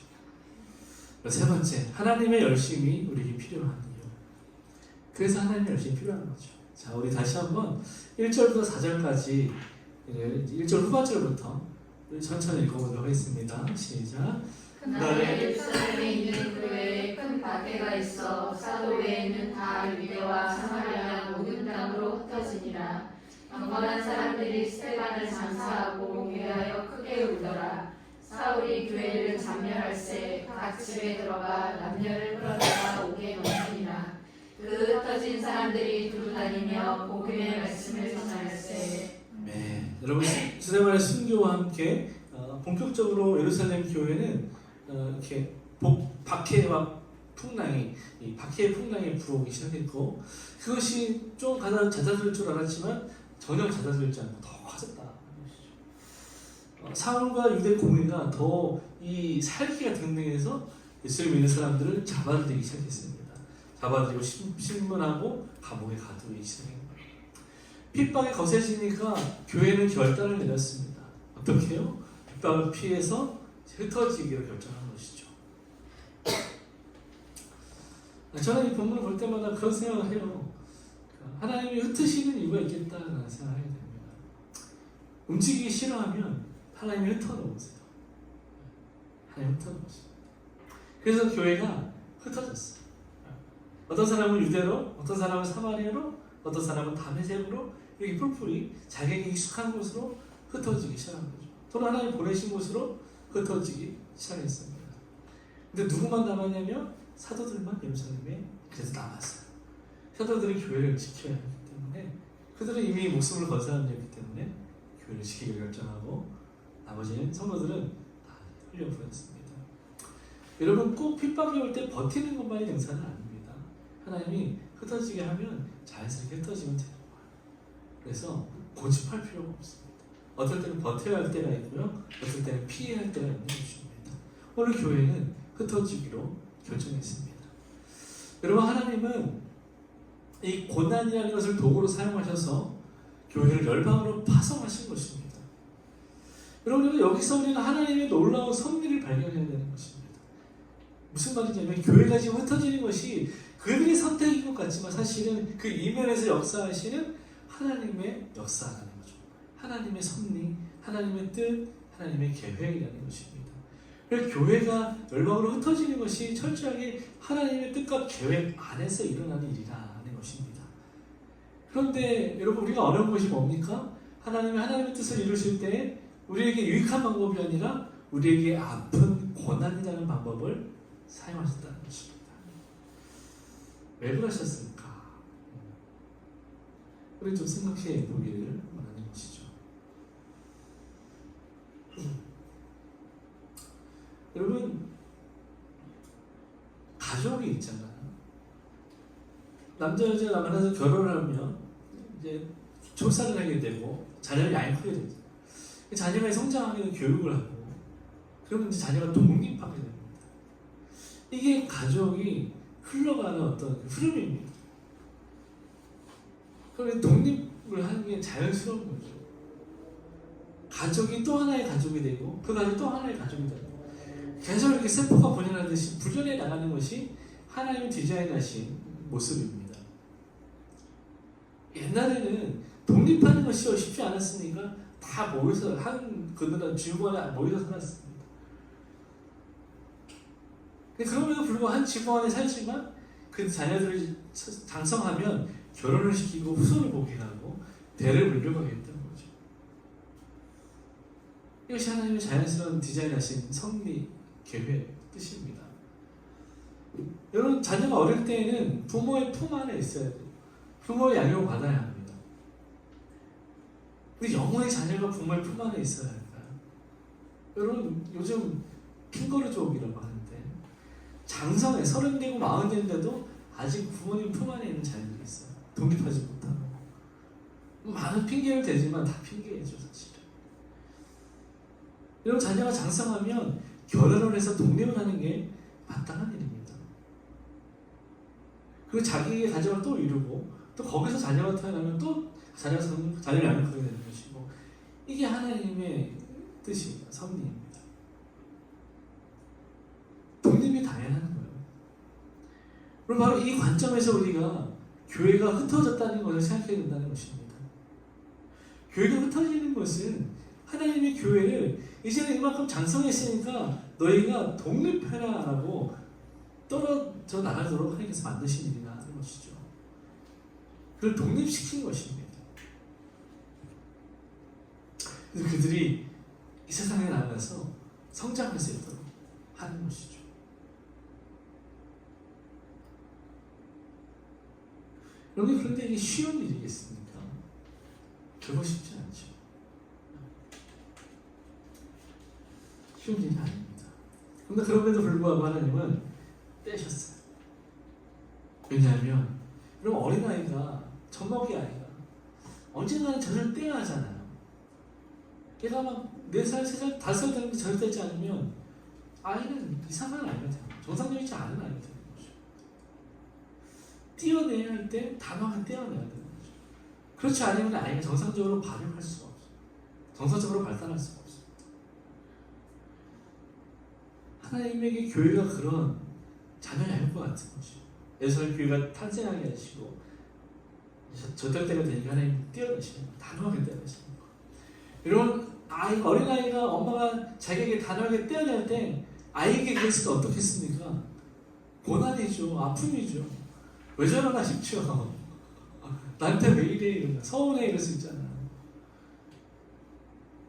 세 번째, 하나님의 열심이 우리에게 필요한 이유. 그래서 하나님의 열심이 필요한 거죠. 자, 우리 다시 한번 1절부터 4절까지 1절 후반절부터 천천히 읽어보도록 하겠습니다. 시작. 그날에 예루살렘에 있는 교회에 큰 박해가 있어 사도 외에는 다 유대와 사마리아 모든 땅으로 흩어지니라. 경건한 사람들이 스데반을 장사하고 위하여 크게 울더라. 사울이 교회를 참멸할세 각 집에 들어가 남녀를 끌어다가 옥에 넣으니라. 그 흩어진 사람들이 두루다니며 복음의 말씀을 전할세. 네, 여러분 스데반의 순교와 함께 본격적으로 예루살렘 교회는 이렇게 박해와 풍랑이 이 박해의 풍랑이 불어오기 시작했고 그것이 좀 가장 잦아들 줄 알았지만 전혀 잦아들지 않고 더 커졌다. 사울과 유대 공회가 더 이 살기가 등등해서 예수를 믿는 사람들을 잡아들이기 시작했습니다. 잡아들이고 신문하고 감옥에 가두기 시작했습니다. 핍박이 거세지니까 교회는 결단을 내렸습니다. 어떻게 해요? 핍박을 피해서 흩어지기로 결정한 것이죠. 저는 이 본문을 볼 때마다 그런 생각을 해요. 하나님이 흩으시는 이유가 있겠다는 생각을 하게 됩니다. 움직이기 싫어하면 하나님이 흩어놓으세요. 하나님이 흩어놓으세요. 그래서 교회가 흩어졌어요. 어떤 사람은 유대로, 어떤 사람은 사마리아로, 어떤 사람은 다메섹으로 이렇게 뿔뿔이 자기에게 익숙한 곳으로 흩어지기 시작한 거죠. 또는 하나님 보내신 곳으로 흩어지기 시작했습니다. 근데 누구만 남았냐면 사도들만 예루살렘에 그래서 남았어요. 사도들이 교회를 지켜야 하기 때문에 그들은 이미 목숨을 건 사람들이기 때문에 교회를 지키기로 결정하고 나머지는 성도들은 다 흘려보냈습니다. 여러분 꼭 핍박이 올 때 버티는 것만이 능사는 아닙니다. 하나님이 흩어지게 하면 자연스럽게 흩어지면 되는 거예요. 그래서 고집할 필요가 없습니다. 어떨 때는 버텨야 할 때가 있고요. 어떨 때는 피해야 할 때가 있는 것입니다. 오늘 교회는 흩어지기로 결정했습니다. 여러분 하나님은 이 고난이라는 것을 도구로 사용하셔서 교회를 열방으로 파송하신 것입니다. 여러분, 여기서 우리는 하나님의 놀라운 섭리를 발견해야 되는 것입니다. 무슨 말이냐면 교회가 지금 흩어지는 것이 그들의 선택인 것 같지만 사실은 그 이면에서 역사하시는 하나님의 역사라는 거죠. 하나님의 섭리, 하나님의 뜻, 하나님의 계획이라는 것입니다. 그래서 교회가 열방으로 흩어지는 것이 철저하게 하나님의 뜻과 계획 안에서 일어나는 일이라는 것입니다. 그런데 여러분, 우리가 어려운 것이 뭡니까? 하나님의 뜻을 이루실 때 우리에게 유익한 방법이 아니라 우리에게 아픈 고난이라는 방법을 사용하셨다는 것입니다. 왜 그러셨을까? 우리 좀 생각해 보기를 원하는 것이죠. 여러분, 가족이 있잖아요. 남자 여자가 만나서 결혼을 하면 이제 출산을 하게 되고 자녀를 양육하게 되죠. 자녀가 성장하면 교육을 하고 그러면 이제 자녀가 독립하게 됩니다. 이게 가족이 흘러가는 어떤 흐름입니다. 그런데 독립을 하는 게 자연스러운 거죠. 가족이 또 하나의 가족이 되고 그 가족이 또 하나의 가족이 되고 계속 이렇게 세포가 분열하듯이 분열해 나가는 것이 하나님이 디자인하신 모습입니다. 옛날에는 독립하는 것이 쉽지 않았으니까 다 모여서 한 그들은 지구안에 모여서 살았습니다. 그럼에도 불구하고 한 지구 안에 살지만 그 자녀들을 장성하면 결혼을 시키고 후손을 보게 하고 대를 물려가게 했던 거죠. 이것이 하나님의 자연스러운 디자인하신 섭리, 계획, 뜻입니다. 여러분, 자녀가 어릴 때에는 부모의 품 안에 있어야 돼요. 부모의 양육을 받아야 합니다. 근데 영원히 자녀가 부모의 품 안에 있어야 할까요? 여러분, 요즘 핑거르족이라고 하는데 장성에 30되고 40인데도 아직 부모님 품 안에 있는 자녀들이 있어요. 독립하지 못하고. 많은 핑계를 대지만 다 핑계죠, 사실은. 여러분, 자녀가 장성하면 결혼을 해서 독립을 하는 게 마땅한 일입니다. 그리고 자기의 가정을 또 이루고 또 거기서 자녀가 태어나면 또 자녀를 양육하게 되는 것이고 이게 하나님의 뜻입니다. 섭리입니다. 독립이 당연한 거예요. 그럼 바로 이 관점에서 우리가 교회가 흩어졌다는 것을 생각해야 된다는 것입니다. 교회가 흩어지는 것은 하나님의 교회를 이제는 이만큼 장성했으니까 너희가 독립해라 라고 떨어져 나가도록 하나님께서 만드신 일이라는 것이죠. 그걸 독립시킨 것입니다. 그래서 그들이 이 세상에 나가서 성장할 수 있도록 하는 것이죠. 여러분, 그런데 이게 쉬운 일이겠습니까? 결코 쉽지 않죠. 쉬운 일이 아닙니다. 그런데 그럼에도 불구하고 하나님은 떼셨어요. 왜냐하면 그럼 어린아이가 젖먹이 아이가 언젠가는 젖을 떼야 하잖아요. 걔가 막 4살, 3살, 5살 되는데 젖을 떼지 않으면 아이는 이상한 아이가 돼요. 정상적이지 않은 아이가 되는 거죠. 떼어내야 할 때 단호하게 떼어내야 되는 거죠. 그렇지 않으면 아이가 정상적으로 발육할 수가 없어요. 정상적으로 발달할 수가 없어요. 하나님에게 교회가 그런 자녀 양육과 같은 것이죠. 예수님 교회가 탄생하게 하시고 저될 때가 되니까 하나님 떼어내시는 거예요. 단호하게 떼어내시는 거예요. 여러분, 어린아이가 엄마가 자기에게 단호하게 떼어낼 때 아이에게 그랬을 때 어떻겠습니까? 고난이죠. 아픔이죠. 왜 저러나 싶죠. 나한테 왜 이래 이러나 서운해 이럴 수 있잖아요.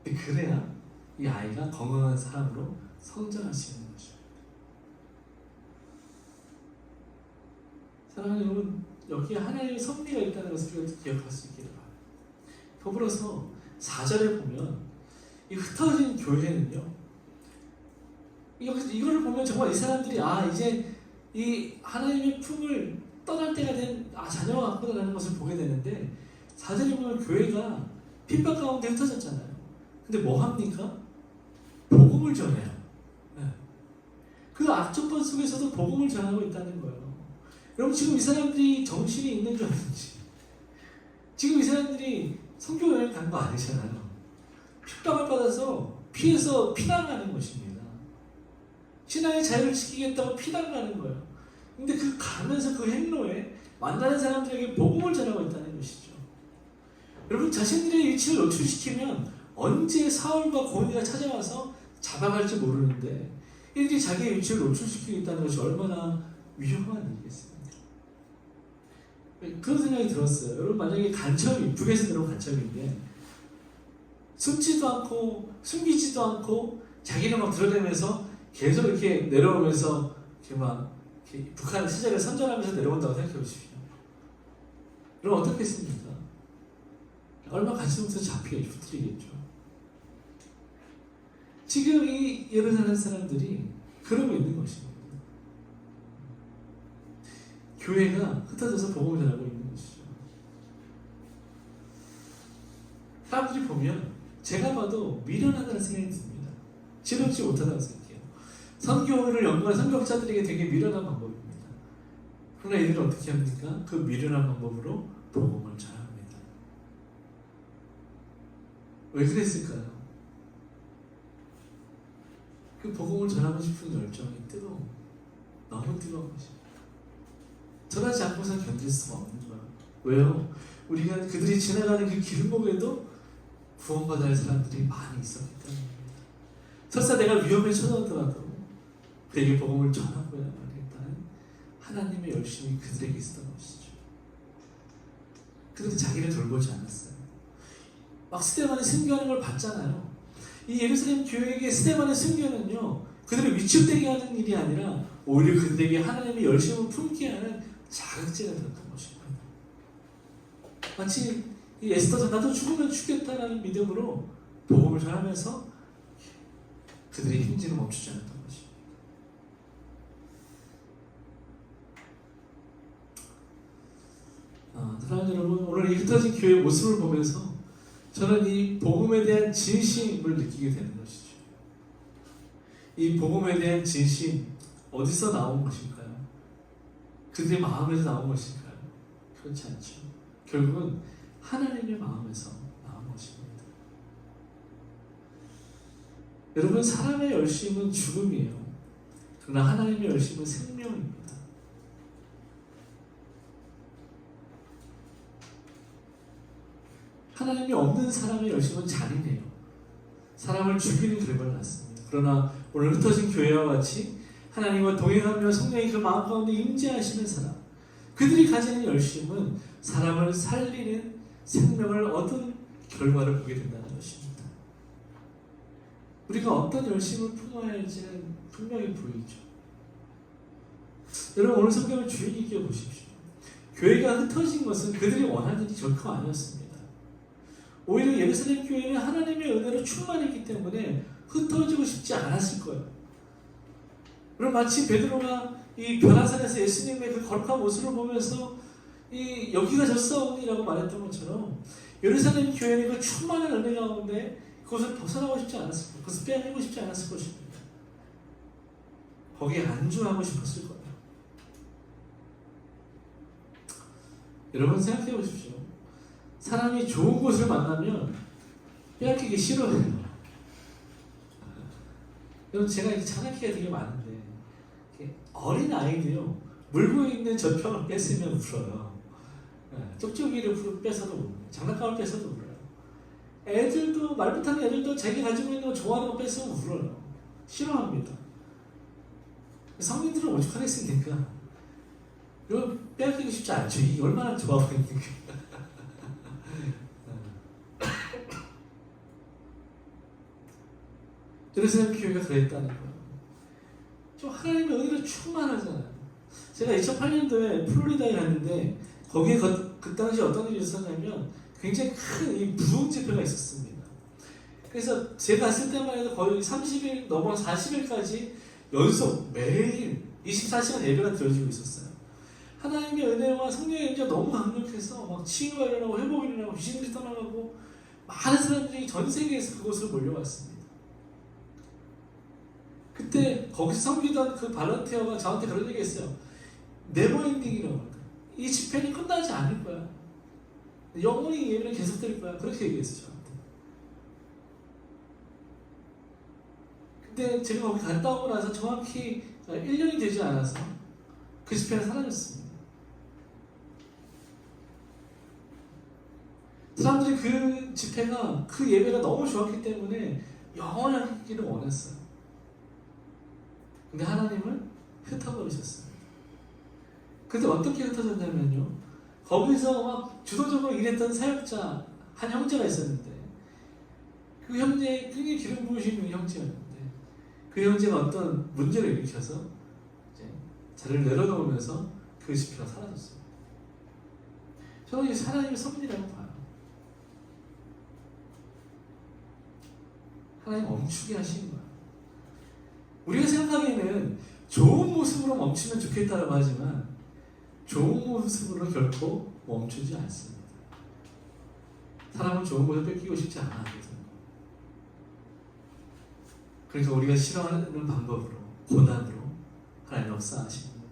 근데 그래야 이 아이가 건강한 사람으로 성장할 수 있는 것입니다. 사랑하는 여러분, 여기에 하나님의 섭리가 있다는 것을 우리가 기억할 수 있기를 바랍니다. 더불어서 4절에 보면 이 흩어진 교회는요, 이거를 보면 정말 이 사람들이 이제 이 하나님의 품을 떠날 때가 된 자녀가 왔구나라는 것을 보게 되는데 4절에 보면 교회가 핍박 가운데 흩어졌잖아요. 근데 뭐 합니까? 복음을 전해요. 네. 그 악조건 속에서도 복음을 전하고 있다는 거예요. 여러분, 지금 이 사람들이 정신이 있는 줄 아는지. 지금 이 사람들이 선교 여행 간 거 아니잖아요. 핍박을 받아서 피해서 피난가는 것입니다. 신앙의 자유를 지키겠다고 피난가는 거예요. 근데 그 가면서 그 행로에 만나는 사람들에게 복음을 전하고 있다는 것이죠. 여러분, 자신들의 위치를 노출시키면 언제 사울과 고니가 찾아와서 잡아갈지 모르는데 이들이 자기의 위치를 노출시키고 있다는 것이 얼마나 위험한 일이겠습니까? 그런 생각이 들었어요. 여러분, 만약에 간첩이, 북에서 들어온 간첩인데 숨지도 않고 숨기지도 않고 자기는 막 드러내면서 계속 이렇게 내려오면서 이렇게 막 이렇게 북한 시절을 선전하면서 내려온다고 생각해 보십시오. 그럼 어떻겠습니까? 얼마 가시면서 잡히겠죠, 붙들리겠죠. 지금 이 예루살렘 사람들이 그러고 있는 것입니다. 교회가 흩어져서 복음을 전하고 있는 것이죠. 사람들이 보면 제가 봐도 미련하다는 생각이 듭니다. 지도치 못하다고 생각해요. 선교를 연구한 선교학자들에게 되게 미련한 방법입니다. 그러나 이들은 어떻게 합니까? 그 미련한 방법으로 복음을 전합니다. 왜 그랬을까요? 그 복음을 전하고 싶은 열정이 뜨거워. 너무 뜨거운 것입니다. 전하지 않고서 견딜 수가 없는 거예요. 왜요? 우리가 그들이 지나가는 그 길목에도 구원받아야 할 사람들이 많이 있었기 때문입니다. 설사 내가 위험에 처하더라도 그에게 복음을 전하고야 말겠다는 하나님의 열심이 그들에게 있었던 것이죠. 그들은 자기를 돌보지 않았어요. 막 스데반이 순교하는 걸 봤잖아요. 이 예루살렘 교회에게 스데반의 순교는요, 그들을 위축되게 하는 일이 아니라 오히려 그들에게 하나님의 열심을 품게 하는 자극제가 되었던 것입니다. 마치 이 에스더가 나도 죽으면 죽겠다라는 믿음으로 복음을 전하면서 그들의 힘지를 멈추지 않았던 것입니다. 사랑하는 여러분, 오늘 이 흩어진 교회의 모습을 보면서 저는 이 복음에 대한 진심을 느끼게 되는 것이죠. 이 복음에 대한 진심, 어디서 나온 것일까요? 그들의 마음에서 나온 것일까요? 그렇지 않죠. 결국은 하나님의 마음에서 나온 것입니다. 여러분, 사람의 열심은 죽음이에요. 그러나 하나님의 열심은 생명입니다. 하나님이 없는 사람의 열심은 잔인해요. 사람을 죽이는 결과를 낳습니다. 그러나 오늘 흩어진 교회와 같이 하나님과 동행하며 성령이 그 마음 가운데 임재하시는 사람, 그들이 가지는 열심은 사람을 살리는 생명을 얻은 결과를 보게 된다는 것입니다. 우리가 어떤 열심을 품어야 할지는 분명히 보이죠. 여러분, 오늘 성경을 주의 깊게 보십시오. 교회가 흩어진 것은 그들이 원하는 일이 결코 아니었습니다. 오히려 예루살렘 교회는 하나님의 은혜로 충만했기 때문에 흩어지고 싶지 않았을 거예요. 그럼 마치 베드로가 이 변화산에서 예수님의 그 거룩한 모습을 보면서 이 여기가 졌사오니라고 말했던 것처럼 예루살렘 교회는 그 충만한 은혜 가운데 그것을 벗어나고 싶지 않았을 거예요. 그것을 빼앗기고 싶지 않았을 것입니다. 거기에 안주하고 싶었을 거예요. 여러분, 생각해 보십시오. 사람이 좋은 곳을 만나면 빼앗기기 싫어해요. 여러분, 제가 장난기가 되게 많은데 어린 아이들요, 물고 있는 젖병을 뺐으면 울어요. 쪽쪽이를 뺏어도 울어요. 장난감을 뺏어도 울어요. 애들도, 말 못하는 애들도 자기 가지고 있는 거 좋아하는 거 뺏으면 울어요. 싫어합니다. 성민들은 오죽하겠습니까? 여러분, 빼앗기고 싶지 않죠. 이게 얼마나 좋아 보이니까. 예루살렘 교회가 그랬다는 거예요. 좀 하나님의 은혜로 충만하잖아요. 제가 2008년도에 플로리다에 갔는데 거기에 그 당시 어떤 일이 있었냐면 굉장히 큰 이 부흥 집회가 있었습니다. 그래서 제가 갔을 때만 해도 거의 30일 넘어 40일까지 연속 매일 24시간 예배가 드려지고 있었어요. 하나님의 은혜와 성령의 임재가 너무 강력해서 막 치유가 일어나고 회복이 일어나고 귀신들이 떠나가고 많은 사람들이 전 세계에서 그곳으로 몰려왔습니다. 그때 거기서 섬기던 그 발런티어가 저한테 그런 얘기 했어요. 네버엔딩이라고 합니다. 이 집회는 끝나지 않을 거야. 영원히 예배는 계속될 거야. 그렇게 얘기했어 저한테. 근데 제가 거기 갔다 오고 나서 정확히 1년이 되지 않아서 그 집회는 사라졌습니다. 사람들이 그 집회가, 그 예배가 너무 좋았기 때문에 영원하기를 원했어요. 근데 하나님은 흩어버리셨어요. 근데 어떻게 흩어졌냐면요, 거기서 막 주도적으로 일했던 사역자 한 형제가 있었는데, 그 형제, 굉장히 기름 부으시는 형제였는데, 그 형제가 어떤 문제를 일으켜서 이제 자리를 내려놓으면서 그 집회가 사라졌어요. 저는 이 하나님의 섭리라고 봐요. 하나님 멈추게 하시는 거예요. 우리가 생각하기에는 좋은 모습으로 멈추면 좋겠다고 하지만 좋은 모습으로 결코 멈추지 않습니다. 사람은 좋은 모습 뺏기고 싶지 않아 하거든요. 그러니까 우리가 싫어하는 방법으로, 고난으로 하나님 역사하시는 거예요.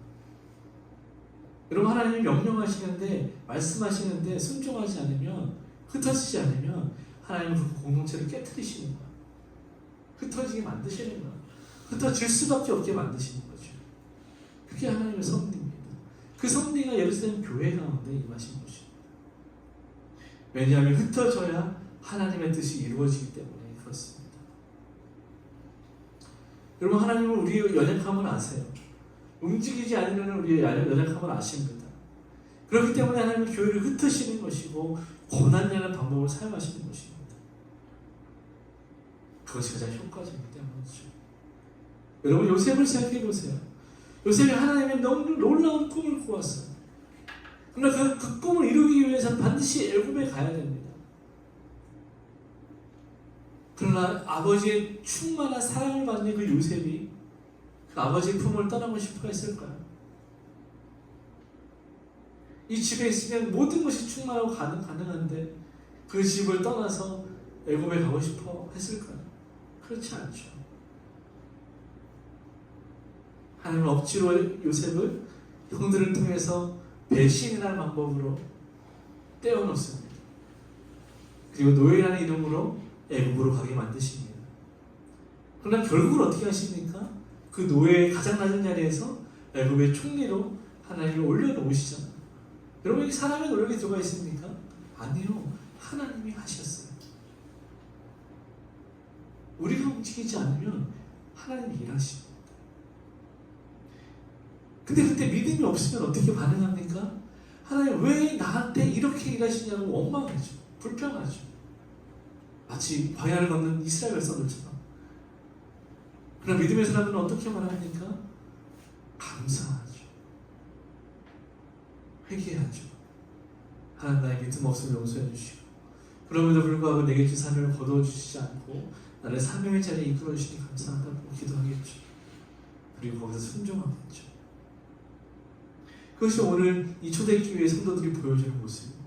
여러분, 하나님이 명령하시는데, 말씀하시는데 순종하지 않으면, 흩어지지 않으면 하나님은 그 공동체를 깨트리시는 거예요. 흩어지게 만드시는 거예요. 흩어질 수밖에 없게 만드시는 거죠. 그게 하나님의 섭리입니다. 그 섭리가 예루살렘 교회 가운데 임하신 것입니다. 왜냐하면 흩어져야 하나님의 뜻이 이루어지기 때문에 그렇습니다. 여러분, 하나님은 우리의 연약함을 아세요. 움직이지 않으면 우리의 연약함을 아십니다. 그렇기 때문에 하나님은 교회를 흩으시는 것이고 고난이라는 방법을 사용하시는 것입니다. 그것이 가장 효과적이기 때문이죠. 여러분, 요셉을 생각해 보세요. 요셉이 하나님의 너무 놀라운 꿈을 꾸었어요. 그러나 그 꿈을 이루기 위해서는 반드시 애굽에 가야 됩니다. 그러나 아버지의 충만한 사랑을 받는 그 요셉이 그 아버지의 품을 떠나고 싶어 했을까요? 이 집에 있으면 모든 것이 충만하고 가능한데 그 집을 떠나서 애굽에 가고 싶어 했을까요? 그렇지 않죠. 하나님은 억지로 요셉을 형들을 통해서 배신이라는 방법으로 떼어놓습니다. 그리고 노예라는 이름으로 애굽으로 가게 만드십니다. 그러나 결국은 어떻게 하십니까? 그 노예의 가장 낮은 자리에서 애굽의 총리로 하나님을 올려놓으시잖아요. 여러분, 사람의 노력이 들어가 있습니까? 아니요. 하나님이 하셨어요. 우리가 움직이지 않으면 하나님이 일하십니다. 근데 그때 믿음이 없으면 어떻게 반응합니까? 하나님 왜 나한테 이렇게 일하시냐고 원망하죠. 불평하죠. 마치 광야를 걷는 이스라엘 백성들처럼. 그러나 믿음의 사람은 어떻게 말합니까? 감사하죠. 회개하죠. 하나님, 나의 믿음 없음을 용서해 주시고 그럼에도 불구하고 내게 주신 사명을 거두어주시지 않고 나를 사명의 자리에 이끌어 주시니 감사하다고 기도하겠죠. 그리고 거기서 순종하겠죠. 그것이 오늘 이 초대교회 성도들이 보여주는 모습입니다.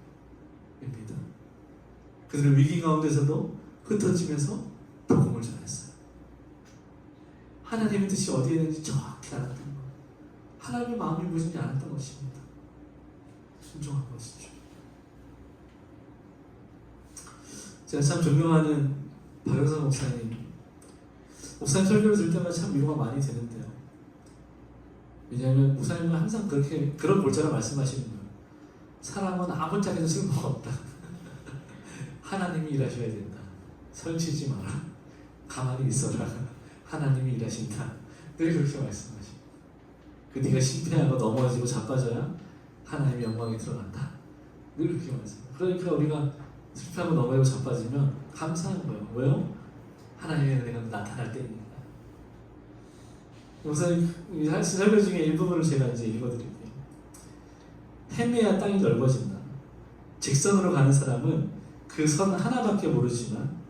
그들은 위기 가운데서도 흩어지면서 복음을 전했어요. 하나님의 뜻이 어디에 있는지 정확히 알았던 것, 하나님의 마음이 무엇인지 알았던 것입니다. 순종한 것이죠. 제가 참 존경하는 박영선 목사님 설교를 들을 때마다 참 위로가 많이 되는데요. 왜냐하면 목사님은 항상 그런 골자로 말씀하시는 거예요. 사람은 아무 짝에도 쓸모가 없다. 하나님이 일하셔야 된다. 설치지 마라. 가만히 있어라. 하나님이 일하신다. 늘 그렇게 말씀하시고, 네가 실패하고 넘어지고 자빠져야 하나님의 영광이 들어간다. 늘 그렇게 말씀해요. 그러니까 우리가 실패하고 넘어지고 자빠지면 감사한 거예요. 왜요? 하나님의 은혜가 나타날 때입니다. 목사님 설교 중에 일부분을 제가 이제 읽어드릴게요. 헤매야 땅이 넓어진다. 직선으로 가는 사람은 그 선 하나밖에 모르지만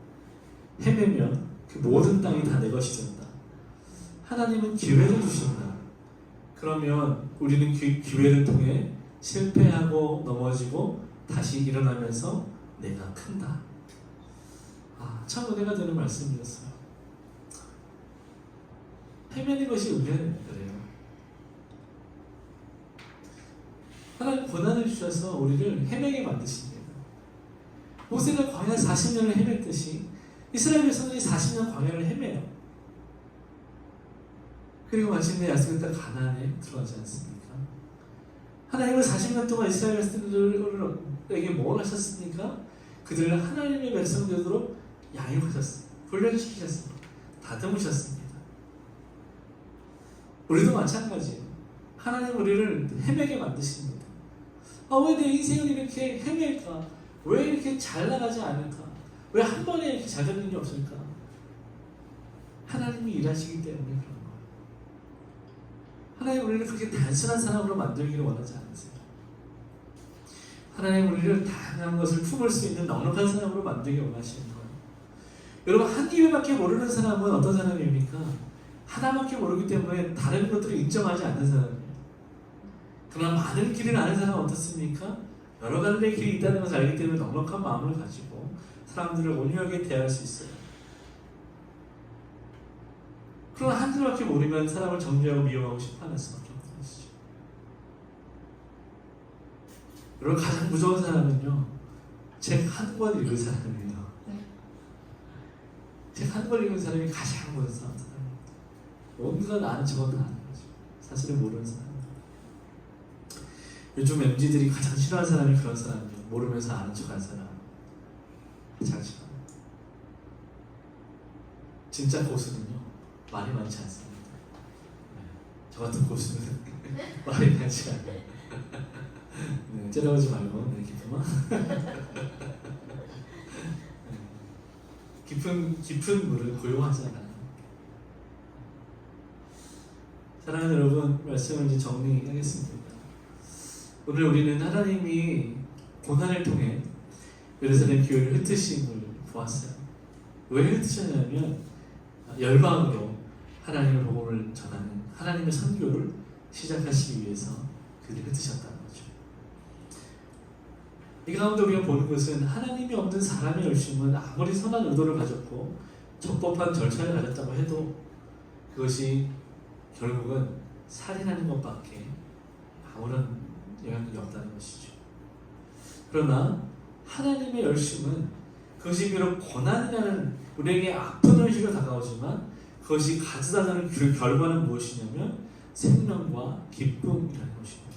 헤매면 그 모든 땅이 다 내 것이 된다. 하나님은 기회를 주신다. 그러면 우리는 기회를 통해 실패하고 넘어지고 다시 일어나면서 내가 큰다. 참 은혜가 되는 말씀이었어요. 헤매는 것이 은혜는 그래요. 하나님 고난을 주셔서 우리를 헤매게 만드십니다. 모세가 광야 40년을 헤맸듯이 이스라엘 백성들이 40년 광야를 헤매요. 그리고 마침내 약속의 땅 가나안에 들어가지 않습니까? 하나님은 40년 동안 이스라엘 백성들에게 뭘 하셨습니까? 그들을 하나님의 백성 되도록 양육하셨습니다. 훈련시키셨습니다. 다듬으셨습니다. 우리도 마찬가지예요. 하나님 우리를 헤매게 만드십니다. 왜 내 인생을 이렇게 헤맬까? 왜 이렇게 잘 나가지 않을까? 왜 한 번에 이렇게 잘 되는 일이 없을까? 하나님이 일하시기 때문에 그런 거예요. 하나님 우리를 그렇게 단순한 사람으로 만들기를 원하지 않으세요. 하나님 우리를 다양한 것을 품을 수 있는 넉넉한 사람으로 만들기 원하시는 거예요. 여러분 한 개밖에 모르는 사람은 어떤 사람입니까? 하나밖에 모르기 때문에 다른 것들을 인정하지 않는 사람이에요. 그러나 많은 길을 아는 사람은 어떻습니까? 여러 갈래의 길이 있다는 것을 알기 때문에 넉넉한 마음을 가지고 사람들을 온유하게 대할 수 있어요. 그러나 한 줄밖에 모르면 사람을 정죄하고 미워하고 심판할 수밖에 없는 것이죠. 여러분 가장 무서운 사람은요, 책 한 권 읽은 사람이에요. 책 한 권 읽은 사람이 가장 무서운 사람입니다. 온갖 아는 척은 다 아는 거죠. 사실을 모르는 사람. 요즘 MZ들이 가장 싫어하는 사람이 그런 사람이에요. 모르면서 아는 척하는 사람. 가장 싫어요. 진짜 고수는요, 말이 많지 않습니다. 저 같은 고수는 말이 많지 않아요. 네, 째려보지 말고, 네, 깊은 물은 고요하지 않아요. 사랑하는 여러분, 말씀을 이제 정리하겠습니다. 오늘 우리는 하나님이 고난을 통해 예루살렘 교회를 흩으심을 보았어요. 왜 흩으셨냐면 열방으로 하나님의 복음을 전하는 하나님의 선교를 시작하시기 위해서 그들이 흩으셨다는 거죠. 이 가운데 우리가 보는 것은 하나님이 없는 사람의 열심은 아무리 선한 의도를 가졌고 적법한 절차를 가졌다고 해도 그것이 결국은 살인하는 것밖에 아무런 영향력이 없다는 것이죠. 그러나 하나님의 열심은 그것이 비록 고난이라는 우리에게 아픈 현실로 다가오지만 그것이 가져다 주는 결과는 무엇이냐면 생명과 기쁨이라는 것입니다.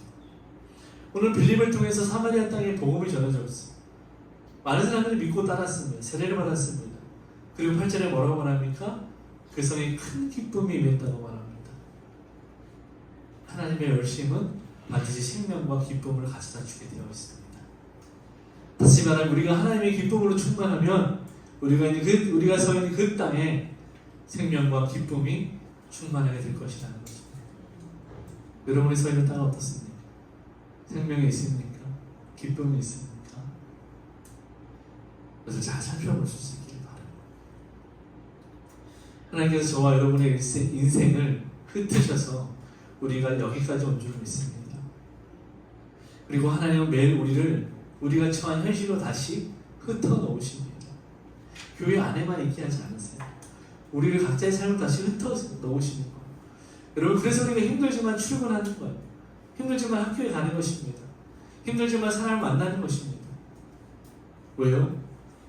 오늘 빌립을 통해서 사마리아 땅에 복음이 전해졌습니다. 많은 사람들이 믿고 따랐습니다. 세례를 받았습니다. 그리고 8절에 뭐라고 말합니까? 그 성에 큰 기쁨이 임했다고 말합니다. 하나님의 열심은 반드시 생명과 기쁨을 가져다 주게 되어 있습니다. 다시 말하면 우리가 하나님의 기쁨으로 충만하면 우리가 서 있는 그 땅에 생명과 기쁨이 충만하게 될 것이라는 것입니다. 여러분이 서 있는 땅은 어떻습니까? 생명이 있습니까? 기쁨이 있습니까? 그래서 잘 살펴볼 수 있기를 바랍니다. 하나님께서 저와 여러분의 인생을 흩으셔서 우리가 여기까지 온 줄 믿습니다. 그리고 하나님은 매일 우리가 처한 현실로 다시 흩어 놓으십니다. 교회 안에만 있게 하지 않으세요. 우리를 각자의 삶을 다시 흩어 놓으시는 거예요. 여러분 그래서 우리가 힘들지만 출근하는 거예요. 힘들지만 학교에 가는 것입니다. 힘들지만 사람을 만나는 것입니다. 왜요?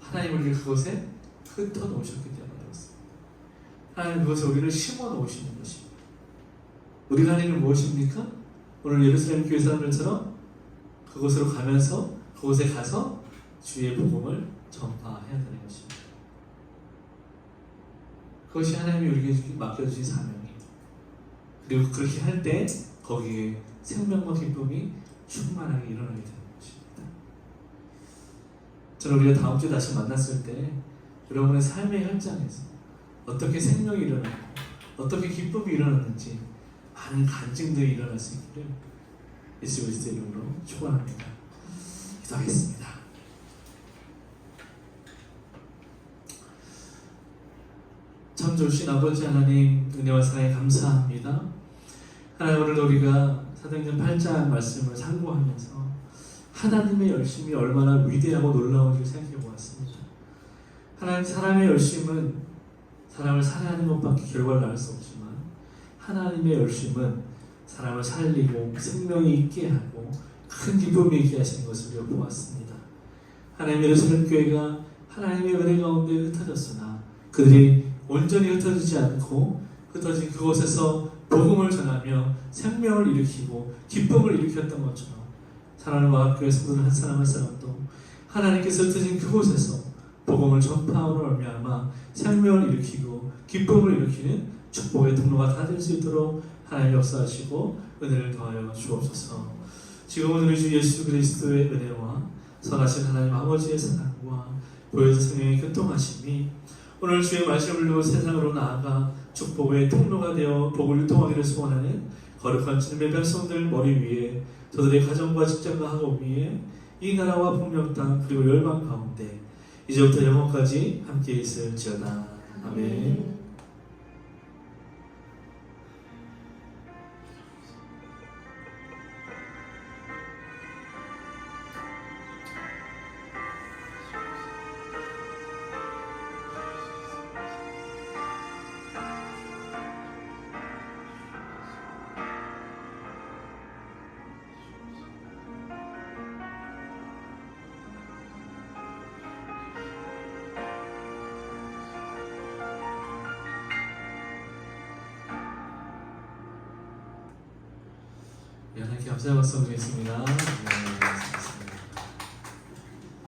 하나님 우리를 그곳에 흩어 놓으셨기 때문에 그렇습니다. 하나님 그것에 우리를 심어 놓으시는 것입니다. 우리가 하는 일은 무엇입니까? 오늘 예루살렘 교회 사람들처럼 그곳으로 가면서 그곳에 가서 주의 복음을 전파해야 되는 것입니다. 그것이 하나님이 우리에게 맡겨주신 사명이에요. 그리고 그렇게 할 때 거기에 생명과 기쁨이 충만하게 일어나게 되는 것입니다. 저는 우리가 다음 주에 다시 만났을 때 여러분의 삶의 현장에서 어떻게 생명이 일어나고 어떻게 기쁨이 일어났는지 많은 간증들이 일어날 수 있기를 예수 그리스도의 이름으로 축원합니다. 기도하겠습니다. 참 좋으신 아버지 하나님 은혜와 사랑에 감사합니다. 하나님 오늘도 우리가 사도행전 8장 말씀을 상고하면서 하나님의 열심이 얼마나 위대하고 놀라운지 생각해 보았습니다. 하나님 사람의 열심은 사람을 살해하는 것밖에 결과를 낳을 수 없지만 하나님의 열심은 사람을 살리고 생명이 있게 하고 큰 기쁨이 있게 하시는 것을 우리가 보았습니다. 하나님의 예루살렘 교회가 하나님의 은혜 가운데 흩어졌으나 그들이 온전히 흩어지지 않고 흩어진 그곳에서 복음을 전하며 생명을 일으키고 기쁨을 일으켰던 것처럼 사랑하는 마학교회 성도들 한 사람 한 사람도 하나님께서 흩어진 그곳에서 복음을 전파함으로 말미암아 생명을 일으키고 기쁨을 일으키는 축복의 통로가 다 될 수 있도록 하나님 역사하시고 은혜를 더하여 주옵소서. 지금은 우리 주 예수 그리스도의 은혜와 선하신 하나님 아버지의 사랑과 보혜사 성령의 교통하심이 오늘 주의 말씀을 들고 세상으로 나아가 축복의 통로가 되어 복을 유통하기를 소원하는 거룩한 주님의 백성들 머리 위에 저들의 가정과 직장과 학업 위에 이 나라와 풍령 땅 그리고 열방 가운데 이제부터 영원까지 함께 있을지어다. 아멘. 하나님께 감사의 박수 드리겠습니다. 네, 감사합니다.